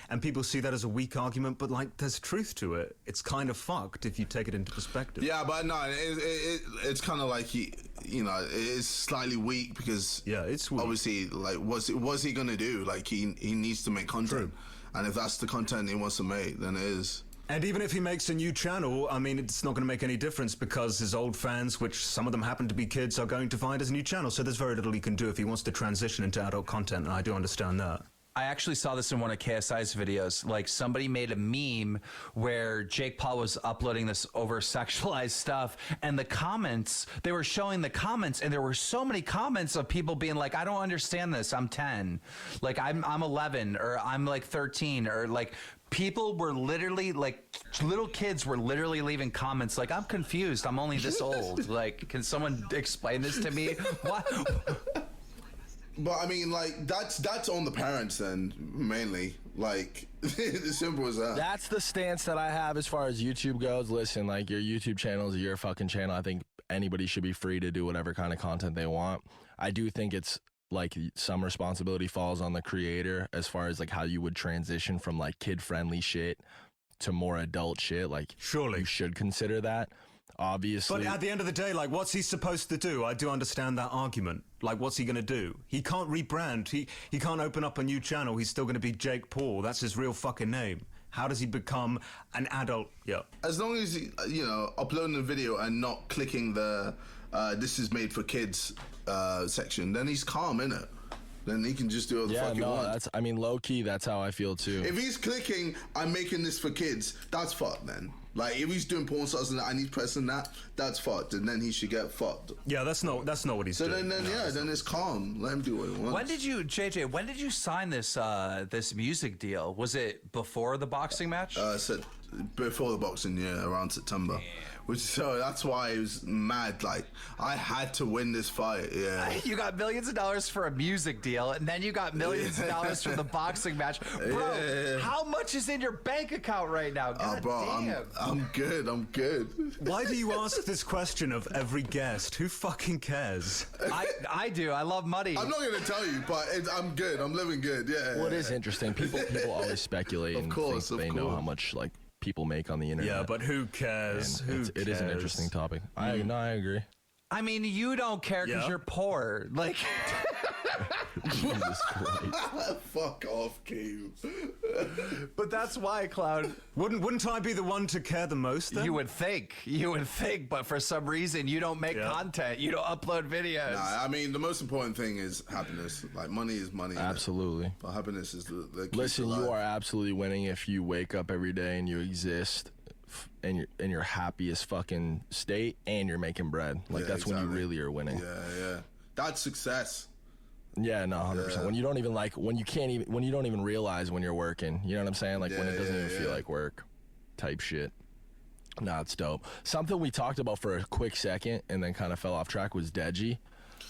And people see that as a weak argument, but, like, there's truth to it. It's kind of fucked if you take it into perspective. Yeah, but no, it's kind of like it is slightly weak because it's weak. Obviously, like, what's he gonna do? Like, he needs to make content, and if that's the content he wants to make, then it is. And even if he makes a new channel, I mean, it's not going to make any difference because his old fans, which some of them happen to be kids, are going to find his new channel. So there's very little he can do if he wants to transition into adult content, and I do understand that. I actually saw this in one of KSI's videos. Like, somebody made a meme where Jake Paul was uploading this over-sexualized stuff, and the comments, they were showing the comments, and there were so many comments of people being like, "I don't understand this. I'm 10. Like, I'm 11, or I'm like 13, or like." People were literally, like, little kids were literally leaving comments like, "I'm confused. I'm only this old. Like, can someone explain this to me?" What? But I mean, like, that's on the parents then, mainly. Like, as simple as that. That's the stance that I have as far as YouTube goes. Listen, like, your YouTube channel is your fucking channel. I think anybody should be free to do whatever kind of content they want. I do think it's, like, some responsibility falls on the creator as far as, like, how you would transition from, like, kid-friendly shit to more adult shit. Like, surely you should consider that, obviously. But at the end of the day, like, what's he supposed to do? I do understand that argument. Like, what's he going to do? He can't rebrand. He can't open up a new channel. He's still going to be Jake Paul. That's his real fucking name. How does he become an adult? Yeah. As long as he, uploading a video and not clicking the "this is made for kids" section, then he's calm, innit? Then he can just do what the fuck he wants. Low key, that's how I feel too. If he's clicking, "I'm making this for kids," that's fucked then. Like, if he's doing porn stars and that, and he's pressing that, that's fucked, and then he should get fucked. Yeah, that's not what he's doing. Then it's calm. Let him do what he wants. When did you sign this this music deal? Was it before the boxing match? Before the boxing, yeah, around September. So that's why it was mad. Like, I had to win this fight. Yeah. You got millions of dollars for a music deal, and then you got millions of dollars for the boxing match. Bro, how much is in your bank account right now? God damn. I'm good. I'm good. Why do you ask this question of every guest? Who fucking cares? I do. I love money. I'm not going to tell you, but I'm good. I'm living good. Yeah. Well, it is interesting. People always speculate and think they know how much like people make on the internet. Yeah, but who cares? It is an interesting topic. I agree. I mean, you don't care because you're poor. Like, Jesus Christ. Fuck off, Keem. but that's why, Cloud. Wouldn't I be the one to care the most then? You would think, but for some reason you don't make content. You don't upload videos. Nah, I mean, the most important thing is happiness. Like, money is money. Absolutely. But happiness is the key. Listen, you are absolutely winning if you wake up every day and you exist and you're in your happiest fucking state and you're making bread. Like, that's when you really are winning. Yeah. That's success. Yeah, no, 100%. When you don't even when you don't even realize when you're working. You know what I'm saying? Like, when it doesn't even feel like work type shit. Nah, it's dope. Something we talked about for a quick second and then kind of fell off track was Deji.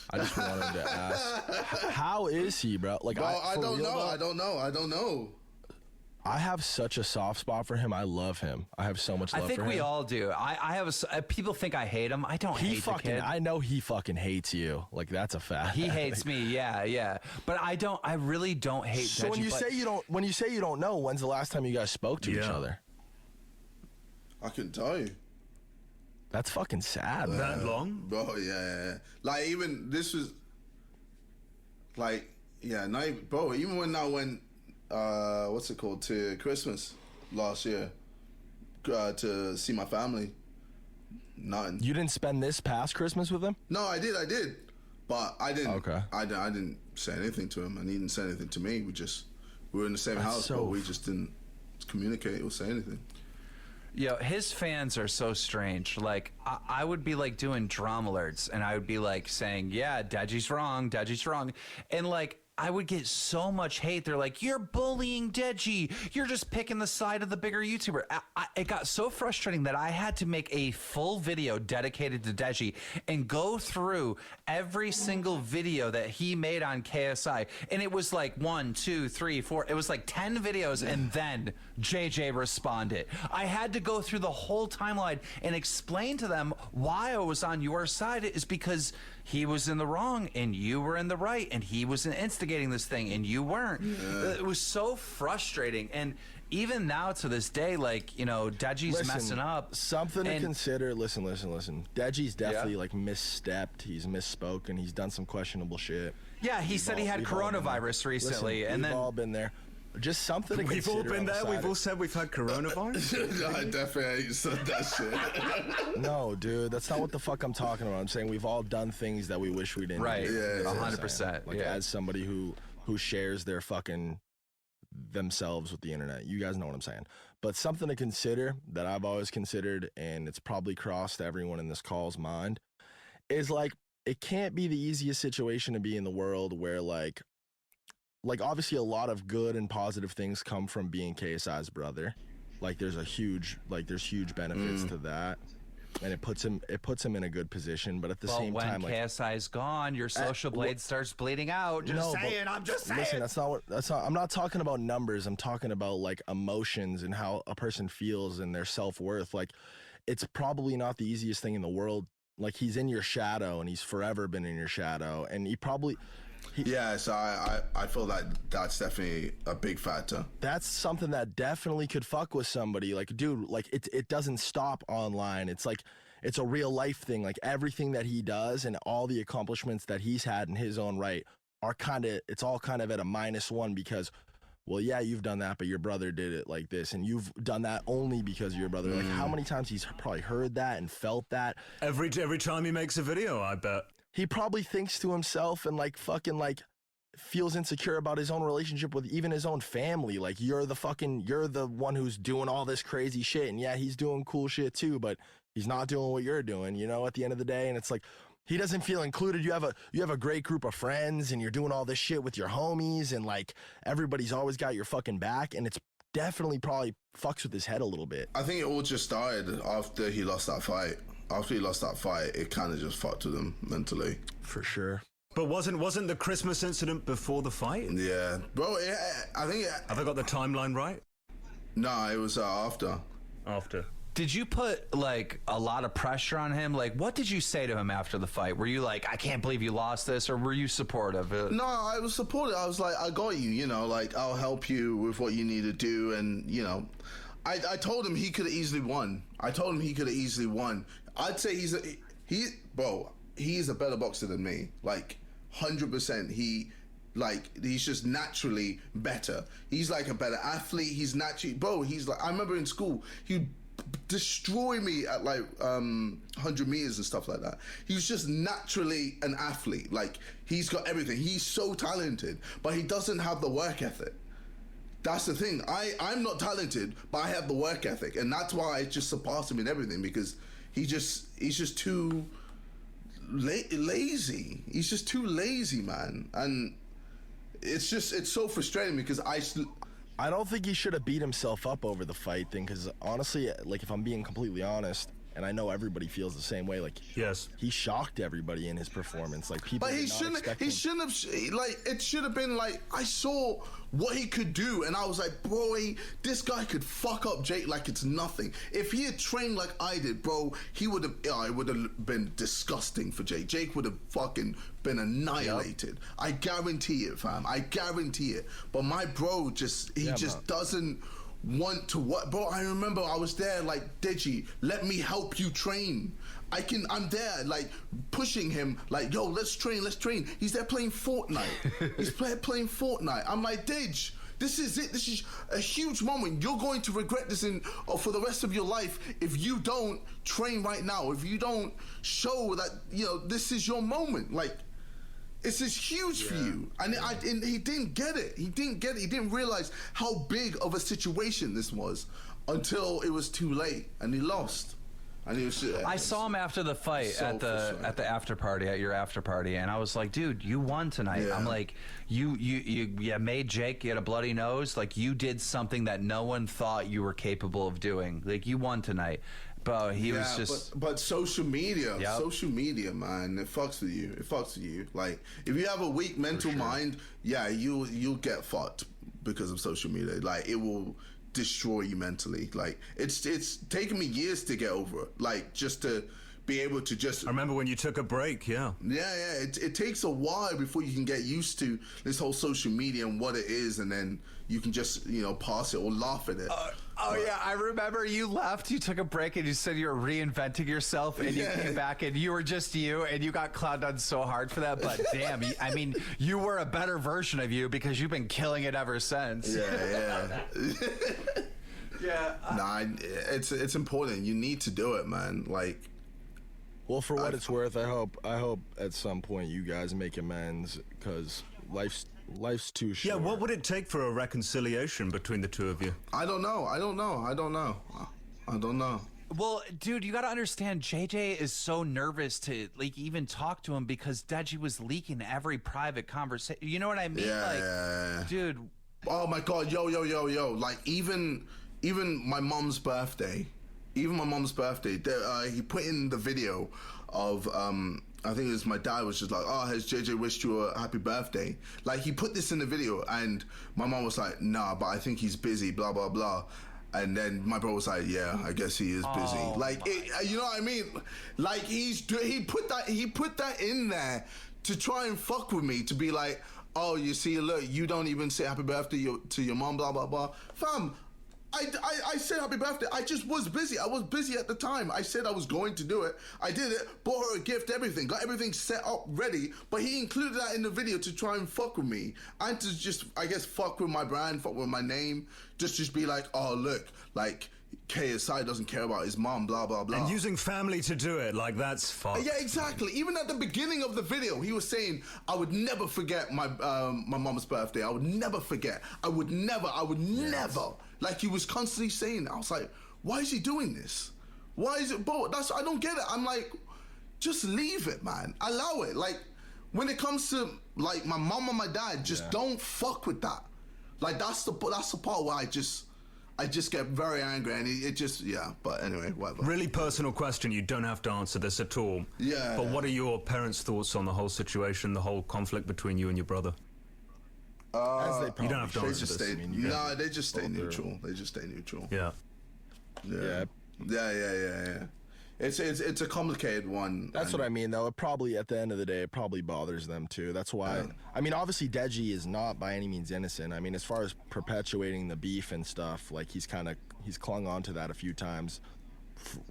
I just wanted to ask, how is he, bro? Like, bro, I don't know. I have such a soft spot for him. I love him. I have so much love for him. I think we all do. I have people think I hate him. I don't hate the kid. I know he fucking hates you. Like, that's a fact. He hates me. Yeah. But I really don't hate Deji. So when you say you don't know, when's the last time you guys spoke to each other? I couldn't tell you. That's fucking sad. That long? Bro, yeah. Like, even this was like, even when I went what's it called, to Christmas last year to see my family, nothing. You didn't spend this past Christmas with him? No, I did, but I didn't. Okay. I didn't say anything to him, and he didn't say anything to me. We were in the same house, but we just didn't communicate or say anything. Yo, his fans are so strange. Like, I would be like doing drama alerts, and I would be like saying, "Yeah, Deji's wrong," and like, I would get so much hate. They're like, "You're bullying Deji. You're just picking the side of the bigger YouTuber." It got so frustrating that I had to make a full video dedicated to Deji and go through every single video that he made on KSI. And it was like 1, 2, 3, 4. It was like 10 videos, and then JJ responded. I had to go through the whole timeline and explain to them why I was on your side is because he was in the wrong and you were in the right, and he was instigating this thing and you weren't. It was so frustrating. And even now to this day, like, you know, Deji's messing up. Something to consider. Listen. Deji's definitely like misstepped. He's misspoken. He's done some questionable shit. Yeah, he said he had coronavirus recently. Listen, we've all been there. Just something to consider. We've all been there. We've all said we've had coronavirus. I definitely said that shit. No, dude, that's not what the fuck I'm talking about. I'm saying we've all done things that we wish we didn't. Right. Do. Yeah, 100%. Like, as somebody who shares their fucking themselves with the internet, you guys know what I'm saying. But something to consider that I've always considered, and it's probably crossed everyone in this call's mind, is like, it can't be the easiest situation to be in the world where like obviously a lot of good and positive things come from being KSI's brother. Like, there's huge benefits to that, and it puts him in a good position. But at the same time, when KSI's gone, your social blade starts bleeding out. I'm just saying. Listen, I'm not talking about numbers. I'm talking about like emotions and how a person feels and their self-worth. Like, it's probably not the easiest thing in the world. Like, he's in your shadow and he's forever been in your shadow, and so I feel like that's definitely a big factor. That's something that definitely could fuck with somebody. Like, dude, like it doesn't stop online. It's like, it's a real life thing. Like, everything that he does and all the accomplishments that he's had in his own right it's all kind of at a -1 because, well, yeah, you've done that, but your brother did it like this, and you've done that only because of your brother. Like, how many times he's probably heard that and felt that? Every time he makes a video, I bet. He probably thinks to himself and like fucking like feels insecure about his own relationship with even his own family. Like, you're the one who's doing all this crazy shit, and yeah, he's doing cool shit too, but he's not doing what you're doing, you know, at the end of the day. And it's like, he doesn't feel included. You have a great group of friends, and you're doing all this shit with your homies, and like, everybody's always got your fucking back, and it's definitely probably fucks with his head a little bit. I think it all just started after he lost that fight. After he lost that fight, it kind of just fucked with him mentally. For sure. But wasn't the Christmas incident before the fight? Yeah, bro. I think. Have I got the timeline right? No, it was after. After. Did you put like a lot of pressure on him? Like, what did you say to him after the fight? Were you like, I can't believe you lost this, or were you supportive? No, I was supportive. I was like, I got you. You know, like I'll help you with what you need to do, and you know, I told him he could have easily won. I'd say he's a better boxer than me. Like 100%. He's just naturally better. He's like a better athlete. He's naturally, bro. He's like, I remember in school, he'd destroy me at like 100 meters and stuff like that. He's just naturally an athlete. Like he's got everything. He's so talented, but he doesn't have the work ethic. That's the thing. I'm not talented, but I have the work ethic, and that's why I just surpass him in everything, because he's just too lazy. He's just too lazy, man. And it's so frustrating because I don't think he should have beat himself up over the fight thing, because honestly, like if I'm being completely honest, and I know everybody feels the same way, like yes, he shocked everybody in his performance. Like people, but he shouldn't have. Like it should have been like, I saw what he could do, and I was like, bro, this guy could fuck up Jake like it's nothing. If he had trained like I did, bro, he would have. It would have been disgusting for Jake. Jake would have fucking been annihilated. Yep. I guarantee it, fam. I guarantee it. But my bro just doesn't want to what, bro. I remember I was there like, Deji, let me help you train. I'm there like pushing him like, yo, let's train. He's there playing Fortnite. He's playing Fortnite. I'm like, Dej, this is it. This is a huge moment. You're going to regret this for the rest of your life if you don't train right now. If you don't show that, you know, this is your moment. Like, this is huge for you. And he didn't get it. He didn't realize how big of a situation this was until it was too late, and he lost. And he was. I saw him after the fight at the after party, at your after party, and I was like, dude, you won tonight. Yeah. I'm like, you made Jake get a bloody nose. Like, you did something that no one thought you were capable of doing. Like, you won tonight. But he was just. But social media, man, it fucks with you. Like, if you have a weak mental mind, you'll get fucked because of social media. Like, it will destroy you mentally. Like, it's taken me years to get over it. Like, just to be able to just. I remember when you took a break. Yeah. It takes a while before you can get used to this whole social media and what it is, and then you can just, you know, pass it or laugh at it. Yeah, I remember you left, you took a break, and you said you were reinventing yourself, and you came back, and you were just you, and you got clowned on so hard for that, but damn, I mean, you were a better version of you because you've been killing it ever since. Yeah. Nah, it's important. You need to do it, man. Like, well, for what it's worth, I hope at some point you guys make amends, because life's too short. Yeah, what would it take for a reconciliation between the two of you? I don't know. Well, dude, you got to understand, JJ is so nervous to like even talk to him because Deji was leaking every private conversation. You know what I mean? Yeah. Dude. Oh my God, yo. Like, even my mom's birthday. He put in the video of I think it was my dad was just like, oh, has JJ wished you a happy birthday? Like, he put this in the video, and my mom was like, nah, but I think he's busy, blah, blah, blah. And then my bro was like, yeah, I guess he is busy. Like, you know what I mean? Like, he put that in there to try and fuck with me, to be like, oh, you see, look, you don't even say happy birthday to your mom, blah, blah, blah. Fam, I said happy birthday. I just was busy. I was busy at the time. I said I was going to do it. I did it, bought her a gift, everything. Got everything set up, ready. But he included that in the video to try and fuck with me. And to just, I guess, fuck with my brand, fuck with my name. Just be like, oh, look, like, KSI doesn't care about his mom, blah, blah, blah. And using family to do it, like, that's fucked. Yeah, exactly. Even at the beginning of the video, he was saying, I would never forget my mom's birthday. I would never forget. I would never. Like, he was constantly saying, I was like, why is he doing this? Why is it, bro? I don't get it. I'm like, just leave it, man. Allow it. Like, when it comes to, like, my mom and my dad, just don't fuck with that. Like, that's the part where I just I just get very angry, and it just, yeah. But anyway, whatever. Really personal question. You don't have to answer this at all. Yeah. But what are your parents' thoughts on the whole situation, the whole conflict between you and your brother? You don't have to They answer just this. stay. No, they just stay neutral. They just stay neutral. Yeah. Yeah. It's a complicated one. That's what I mean, though. It probably, at the end of the day, it probably bothers them, too. That's why. I mean, obviously, Deji is not by any means innocent. I mean, as far as perpetuating the beef and stuff, like, he's clung on to that a few times,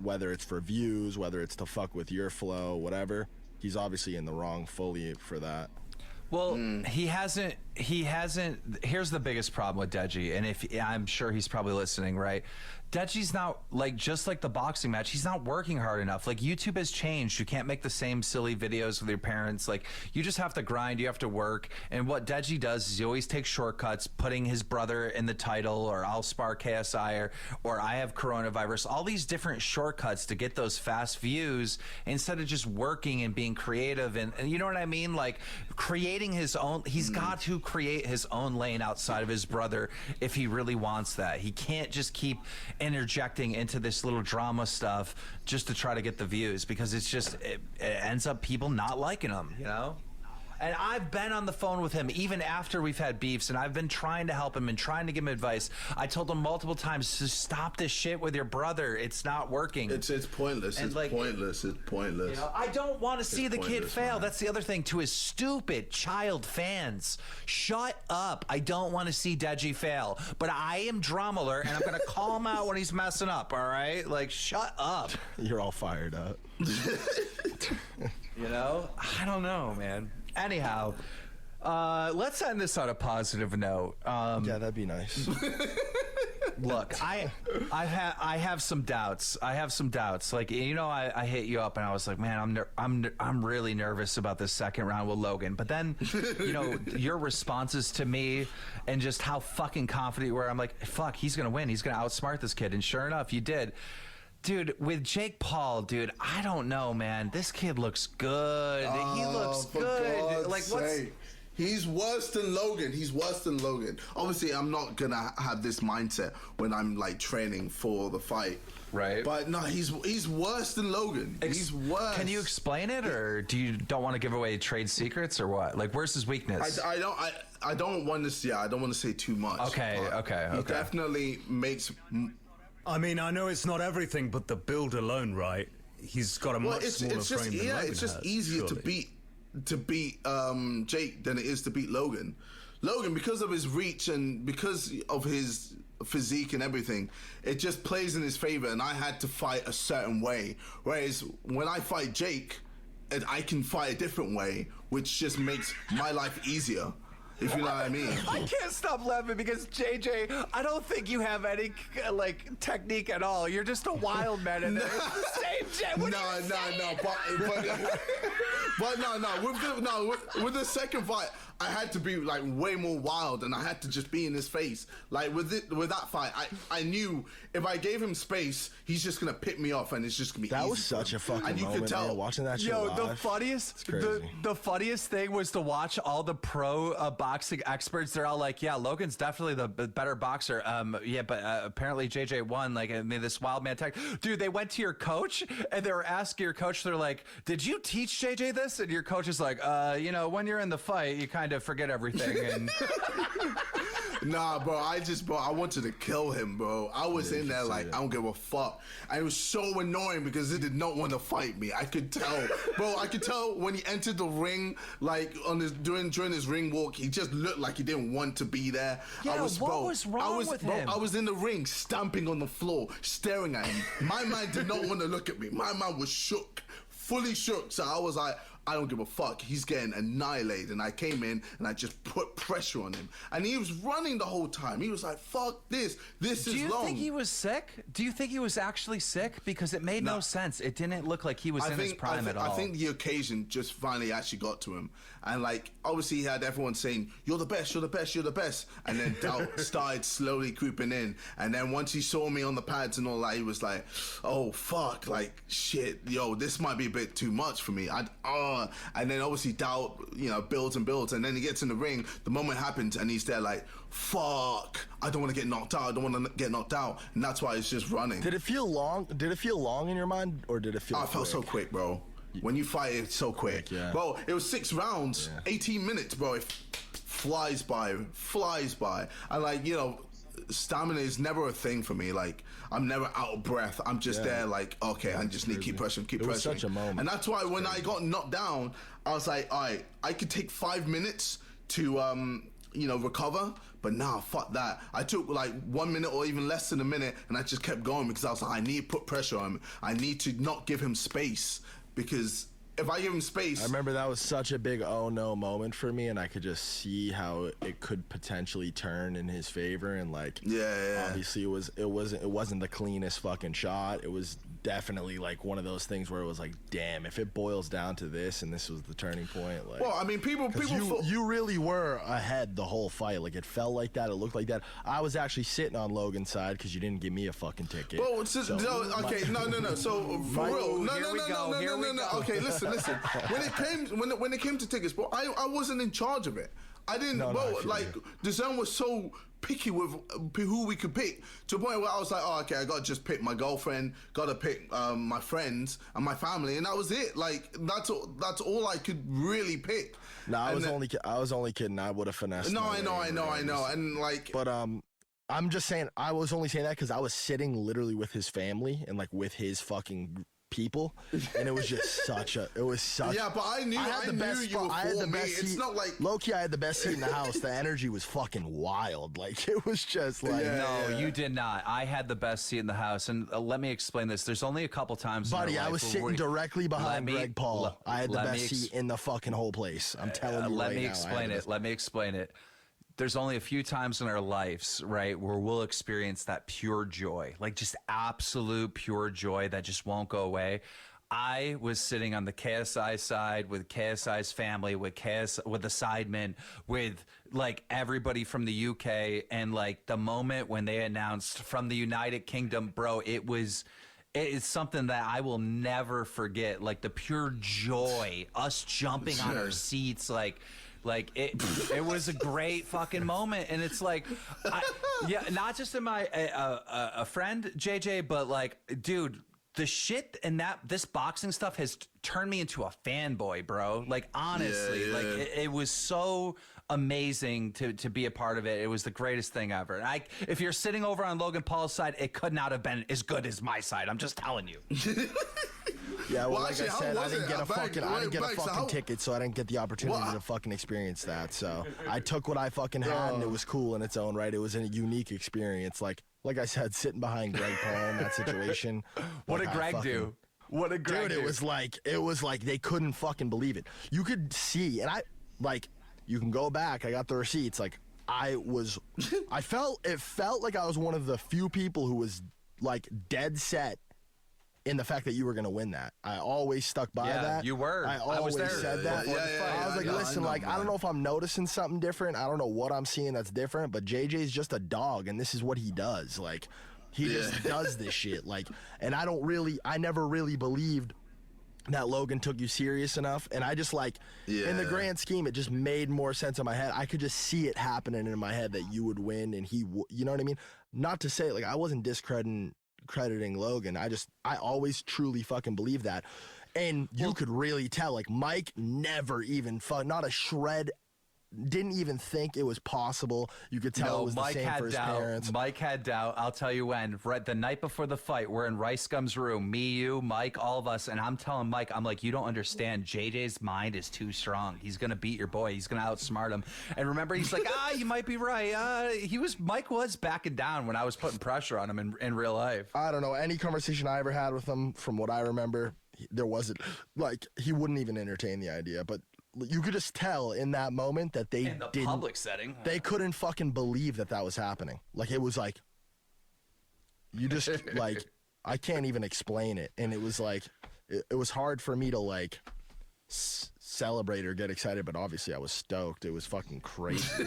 whether it's for views, whether it's to fuck with your flow, whatever. He's obviously in the wrong fully for that. Well, he hasn't, here's the biggest problem with Deji, and I'm sure he's probably listening, right? Deji's not, like, just like the boxing match, he's not working hard enough. Like, YouTube has changed. You can't make the same silly videos with your parents. Like, you just have to grind, you have to work. And what Deji does is he always takes shortcuts, putting his brother in the title, or I'll spar KSI, or I have coronavirus, all these different shortcuts to get those fast views instead of just working and being creative. And you know what I mean? Like, creating his own, he's got to create his own lane outside of his brother if he really wants that. He can't just keep interjecting into this little drama stuff just to try to get the views, because it's just it ends up people not liking him, you know. And I've been on the phone with him even after we've had beefs, and I've been trying to help him and trying to give him advice. I told him multiple times to stop this shit with your brother. It's not working. It's pointless. And it's like, pointless. It's pointless. You know, I don't want to see the kid fail. Man. That's the other thing. To his stupid child fans, shut up. I don't want to see Deji fail. But I am Drummer, and I'm going to call him out when he's messing up, all right? Like, shut up. You're all fired up. You know? I don't know, man. Anyhow, let's end this on a positive note. Yeah, that'd be nice. Look, I have some doubts. Like, you know, I hit you up and I was like, man, I'm really nervous about this second round with Logan. But then, you know, your responses to me and just how fucking confident you were, I'm like, fuck, he's gonna win. He's gonna outsmart this kid. And sure enough, you did. Dude, with Jake Paul, dude, I don't know, man. This kid looks good. He looks good. Like, what's... He's worse than Logan. Obviously, I'm not gonna have this mindset when I'm like training for the fight. Right. But no, he's worse than Logan. He's worse. Can you explain it, or don't want to give away trade secrets, or what? Like, where's his weakness? I don't want to. Yeah, I don't want to say too much. Okay. He definitely makes. I mean, I know it's not everything, but the build alone, right? He's got a much smaller frame than Logan it's just has, easier surely. to beat Jake than it is to beat Logan. Logan, because of his reach and because of his physique and everything, it just plays in his favor, and I had to fight a certain way. Whereas when I fight Jake, I can fight a different way, which just makes my life easier. If you know what I mean. I can't stop laughing because, JJ, I don't think you have any, like, technique at all. You're just a wild man in there. It's the same shit. No. With the second fight, I had to be like way more wild, and I had to just be in his face. Like with that fight, I knew if I gave him space, he's just gonna pick me off, and it's just gonna be. That easy was such a fucking and you moment, could tell. man, watching that shit live. The funniest, crazy. the funniest thing was to watch all the pro boxing experts. They're all like, "Yeah, Logan's definitely the better boxer." Yeah, but apparently JJ won. Like, I mean, this wild man tech. Dude, they went to your coach and they were asking your coach. They're like, "Did you teach JJ this?" And your coach is like, "You know, when you're in the fight, you kind of forget everything." And Nah, bro, I wanted to kill him, bro. I was in there like, I don't give a fuck. And it was so annoying because he did not want to fight me. I could tell. Bro, I could tell when he entered the ring, like during his ring walk, he just looked like he didn't want to be there. Yeah, what was wrong with him? I was in the ring, stamping on the floor, staring at him. My man did not want to look at me. My man was shook, fully shook. So I was like, I don't give a fuck. He's getting annihilated. And I came in and I just put pressure on him. And he was running the whole time. He was like, fuck this. This is long. Do you think he was sick? Do you think he was actually sick? Because it made no sense. It didn't look like he was in his prime at all. I think the occasion just finally actually got to him. And like, obviously he had everyone saying, you're the best, you're the best, you're the best. And then doubt started slowly creeping in. And then once he saw me on the pads and all that, he was like, oh, fuck. Like, shit, yo, this might be a bit too much for me. power, and then obviously doubt, builds and builds, and then he gets in the ring, the moment happens, and he's there like, fuck, I don't want to get knocked out, and that's why he's just running. Did it feel long? Did it feel long in your mind, or did it feel? I felt so quick, bro. When you fight, it's so quick. Yeah. Bro, it was 6 rounds, 18 minutes, bro. It flies by. And like, stamina is never a thing for me. Like, I'm never out of breath. I'm just there like, okay, I just need to keep pressing. It was such a moment. And that's why when I got knocked down, I was like, all right, I could take 5 minutes to, recover. But nah, fuck that. I took like 1 minute or even less than a minute, and I just kept going because I was like, I need to put pressure on him. I need to not give him space, because if I give him space... I remember that was such a big oh no moment for me, and I could just see how it could potentially turn in his favor, and like, obviously it wasn't the cleanest fucking shot. It was definitely like one of those things where it was like, damn, if it boils down to this and this was the turning point, like, well, I mean, people you really were ahead the whole fight. Like, it felt like that, it looked like that. I was actually sitting on Logan's side because you didn't give me a fucking ticket. Well, no. So for real, no. Okay, listen. When it came to tickets, bro, I wasn't in charge of it. I didn't. The zone was so picky with who we could pick, to the point where I was like, oh, okay, I gotta just pick my girlfriend, gotta pick my friends and my family, and that was it. Like, that's all I could really pick. No, I was only kidding. I would have finessed. No, I know, and like, but I'm just saying, I was only saying that because I was sitting literally with his family and like with his fucking people, and it was just yeah, but I knew you were for me. It's not like low-key I had the best seat in the house. The energy was fucking wild. Like, it was just like, no, you did not. I had the best seat in the house, and let me explain this. There's only a couple times, buddy, I was sitting directly behind Jake Paul. I had the best seat in the fucking whole place. I'm telling you. Let me explain it. There's only a few times in our lives, right, where we'll experience that pure joy, like just absolute pure joy that just won't go away. I was sitting on the KSI side with KSI's family, with the sidemen, with like everybody from the UK, and like the moment when they announced from the United Kingdom, bro, it's something that I will never forget. Like, the pure joy, us jumping on our seats, like it was a great fucking moment. And it's like, not just in my a friend JJ, but like, dude, the shit and this boxing stuff has turned me into a fanboy, bro. Like, honestly, like it was so amazing to be a part of it. It was the greatest thing ever. If you're sitting over on Logan Paul's side, it could not have been as good as my side. I'm just telling you. Yeah, well, like actually, I said, I didn't get a fucking ticket, so I didn't get the opportunity to fucking experience that. So I took what I fucking had, and it was cool in its own right. It was a unique experience. Like I said, sitting behind Greg Paul in that situation. What did Greg do? What did Greg do? Dude, it was like they couldn't fucking believe it. You could see, and you can go back. I got the receipts. Like, it felt like I was one of the few people who was like dead set in the fact that you were going to win that. I always stuck by that. You were. I always said that. I was like, listen, I don't know if I'm noticing something different. I don't know what I'm seeing that's different, but JJ's just a dog, and this is what he does. Like, he just does this shit. Like, and I never really believed that Logan took you serious enough, and I just in the grand scheme, it just made more sense in my head. I could just see it happening in my head that you would win, and you know what I mean? Not to say, like, I wasn't crediting Logan. I always truly fucking believe that. And you could really tell, like, Mike never even not a shred, didn't even think it was possible. You could tell it was Mike the same for his parents. Mike had doubt. I'll tell you when. Right the night before the fight, we're in RiceGum's room. Me, you, Mike, all of us. And I'm telling Mike, I'm like, you don't understand. JJ's mind is too strong. He's going to beat your boy. He's going to outsmart him. And remember, he's like, you might be right. Mike was backing down when I was putting pressure on him in real life. I don't know. Any conversation I ever had with him, from what I remember, there wasn't, like, he wouldn't even entertain the idea. But you could just tell in that moment that they in the public setting, they couldn't fucking believe that was happening. Like, it was like, you just like, I can't even explain it. And it was like, it was hard for me to like celebrate or get excited, but obviously I was stoked. It was fucking crazy.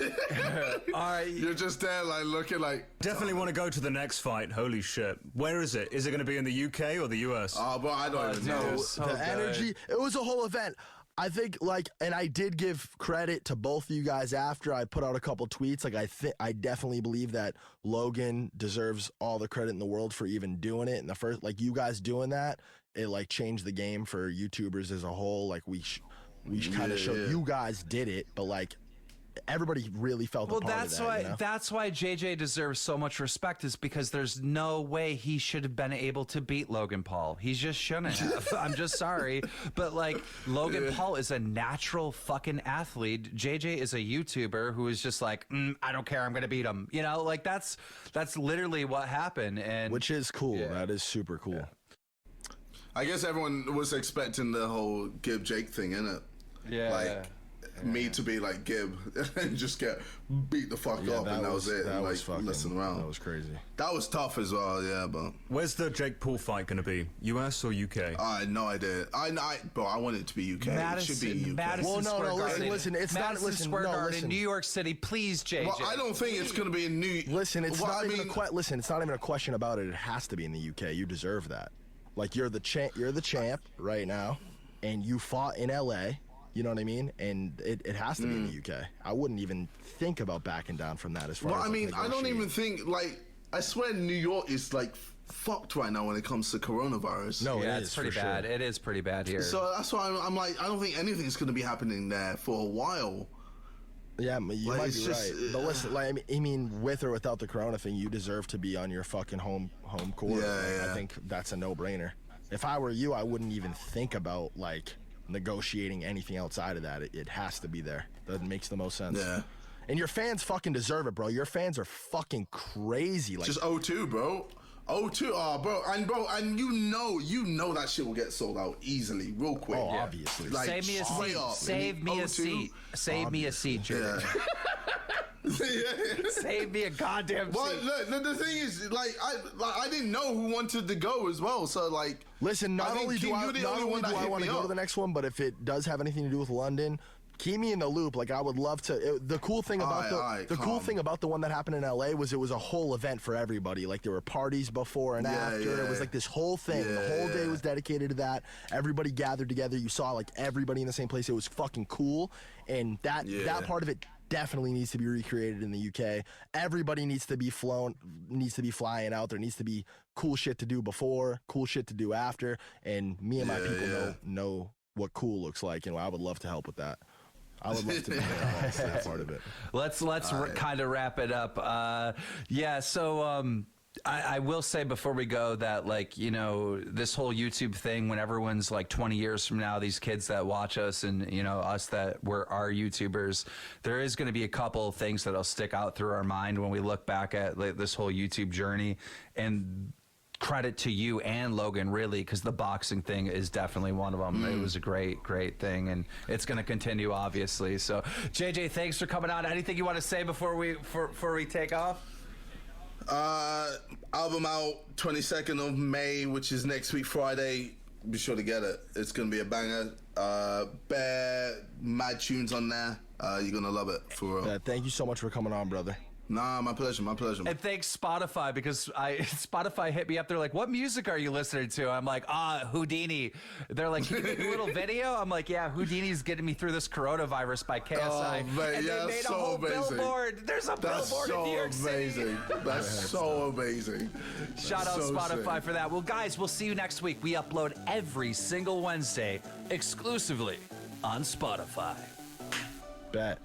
You're just there like looking like, definitely want to go to the next fight. Holy shit. Where is it? Is it going to be in the UK or the US? Oh, but I don't even know. The energy, it was a whole event. I think, like, and I did give credit to both of you guys after I put out a couple tweets. Like, I definitely believe that Logan deserves all the credit in the world for even doing it. And the first, like, you guys doing that, it, like, changed the game for YouTubers as a whole. Like, we kind of showed you guys did it, but, like, everybody really felt a part that's of that, why you know? that's why JJ deserves so much respect, is because there's no way he should have been able to beat Logan Paul. He just shouldn't have. I'm just sorry, but like Logan Paul is a natural fucking athlete. JJ is a YouTuber who is just like, I don't care, I'm gonna beat him. You know, like that's literally what happened, and Which is cool. That is super cool. Yeah. I guess everyone was expecting the whole Gib Jake thing, innit? Yeah. Like, me to be like Gib and just get beat the fuck up, and that was it. That and, was like, fucking, listen around. That was crazy. That was tough as well, yeah, but Where's the Jake Paul fight going to be? US or UK? I had no idea. Bro, I want it to be UK. It should be UK. Madison Well, no, Square no, Garden. listen, it's not- Madison listen, Square no, Garden, listen. New York City, please, JJ. Well, I don't think it's going to be in New. Listen, it's Well, not I even mean, listen, it's not even a question about it. It has to be in the UK. You deserve that. Like, you're the champ right now, and you fought in LA. You know what I mean? And it has to be in the UK. I wouldn't even think about backing down from that as far Well, as I mean, I don't negotiating. even think, like, I swear New York is like fucked right now when it comes to coronavirus. No, yeah, it it's is pretty for bad. Sure. It is pretty bad here. So that's why I'm like, I don't think anything's going to be happening there for a while. Yeah, you Like, might it's be just, right. But listen, like, I mean, with or without the corona thing, you deserve to be on your fucking home court. Yeah, Like, yeah. I think that's a no-brainer. If I were you, I wouldn't even think about, like, negotiating anything outside of that. It has to be there. That makes the most sense. Yeah. And your fans fucking deserve it, bro. Your fans are fucking crazy. Like, Just O2, bro. O2, and you know that shit will get sold out easily, real quick. oh, obviously. Like, Save me a straight seat. up. Save me a O2. seat. Save me a seat, Yeah. JJ. Save me a goddamn Well, seat. look, the thing is, like, I didn't know who wanted to go as well. So, like, Listen, I not think only do Keem, I, you're the not only only one do that I hit want to me go to up. the next one, but if it does have anything to do with London, keep me in the loop. Like, I would love to. The cool thing about the cool thing about the one that happened in LA was it was a whole event for everybody. Like, there were parties before and after. It was like this whole thing. The whole day was dedicated to that. Everybody gathered together. You saw like everybody in the same place. It was fucking cool. And that part of it definitely needs to be recreated in the UK. Everybody needs to be flying out. There needs to be cool shit to do before, cool shit to do after. And me and my people know what cool looks like, and I would love to help with that. I would love to be that part of it. Let's kind of wrap it up. So I will say before we go that, like, you know, this whole YouTube thing, when everyone's like 20 years from now, these kids that watch us and, you know, us that are YouTubers, there is going to be a couple of things that'll stick out through our mind when we look back at like, this whole YouTube journey. And credit to you and Logan, really, because the boxing thing is definitely one of them. It was a great thing, and it's going to continue, obviously. So, JJ, thanks for coming on. Anything you want to say before we take off? Album out 22nd of May, which is next week Friday. Be sure to get it. It's gonna be a banger. Bare mad tunes on there. You're gonna love it, for real. Yeah, thank you so much for coming on, brother. Nah, my pleasure. And thanks Spotify, because Spotify hit me up. They're like, "What music are you listening to?" I'm like, Houdini. They're like, "Can you make a little video?" I'm like, "Yeah, Houdini's getting me through this coronavirus by KSI." Oh, man, and yeah, they made that's a so whole amazing. billboard. There's a billboard in New York City. That's so amazing. Shout out so Spotify sick. for that. Well, guys, we'll see you next week. We upload every single Wednesday exclusively on Spotify. Bet.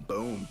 Boom.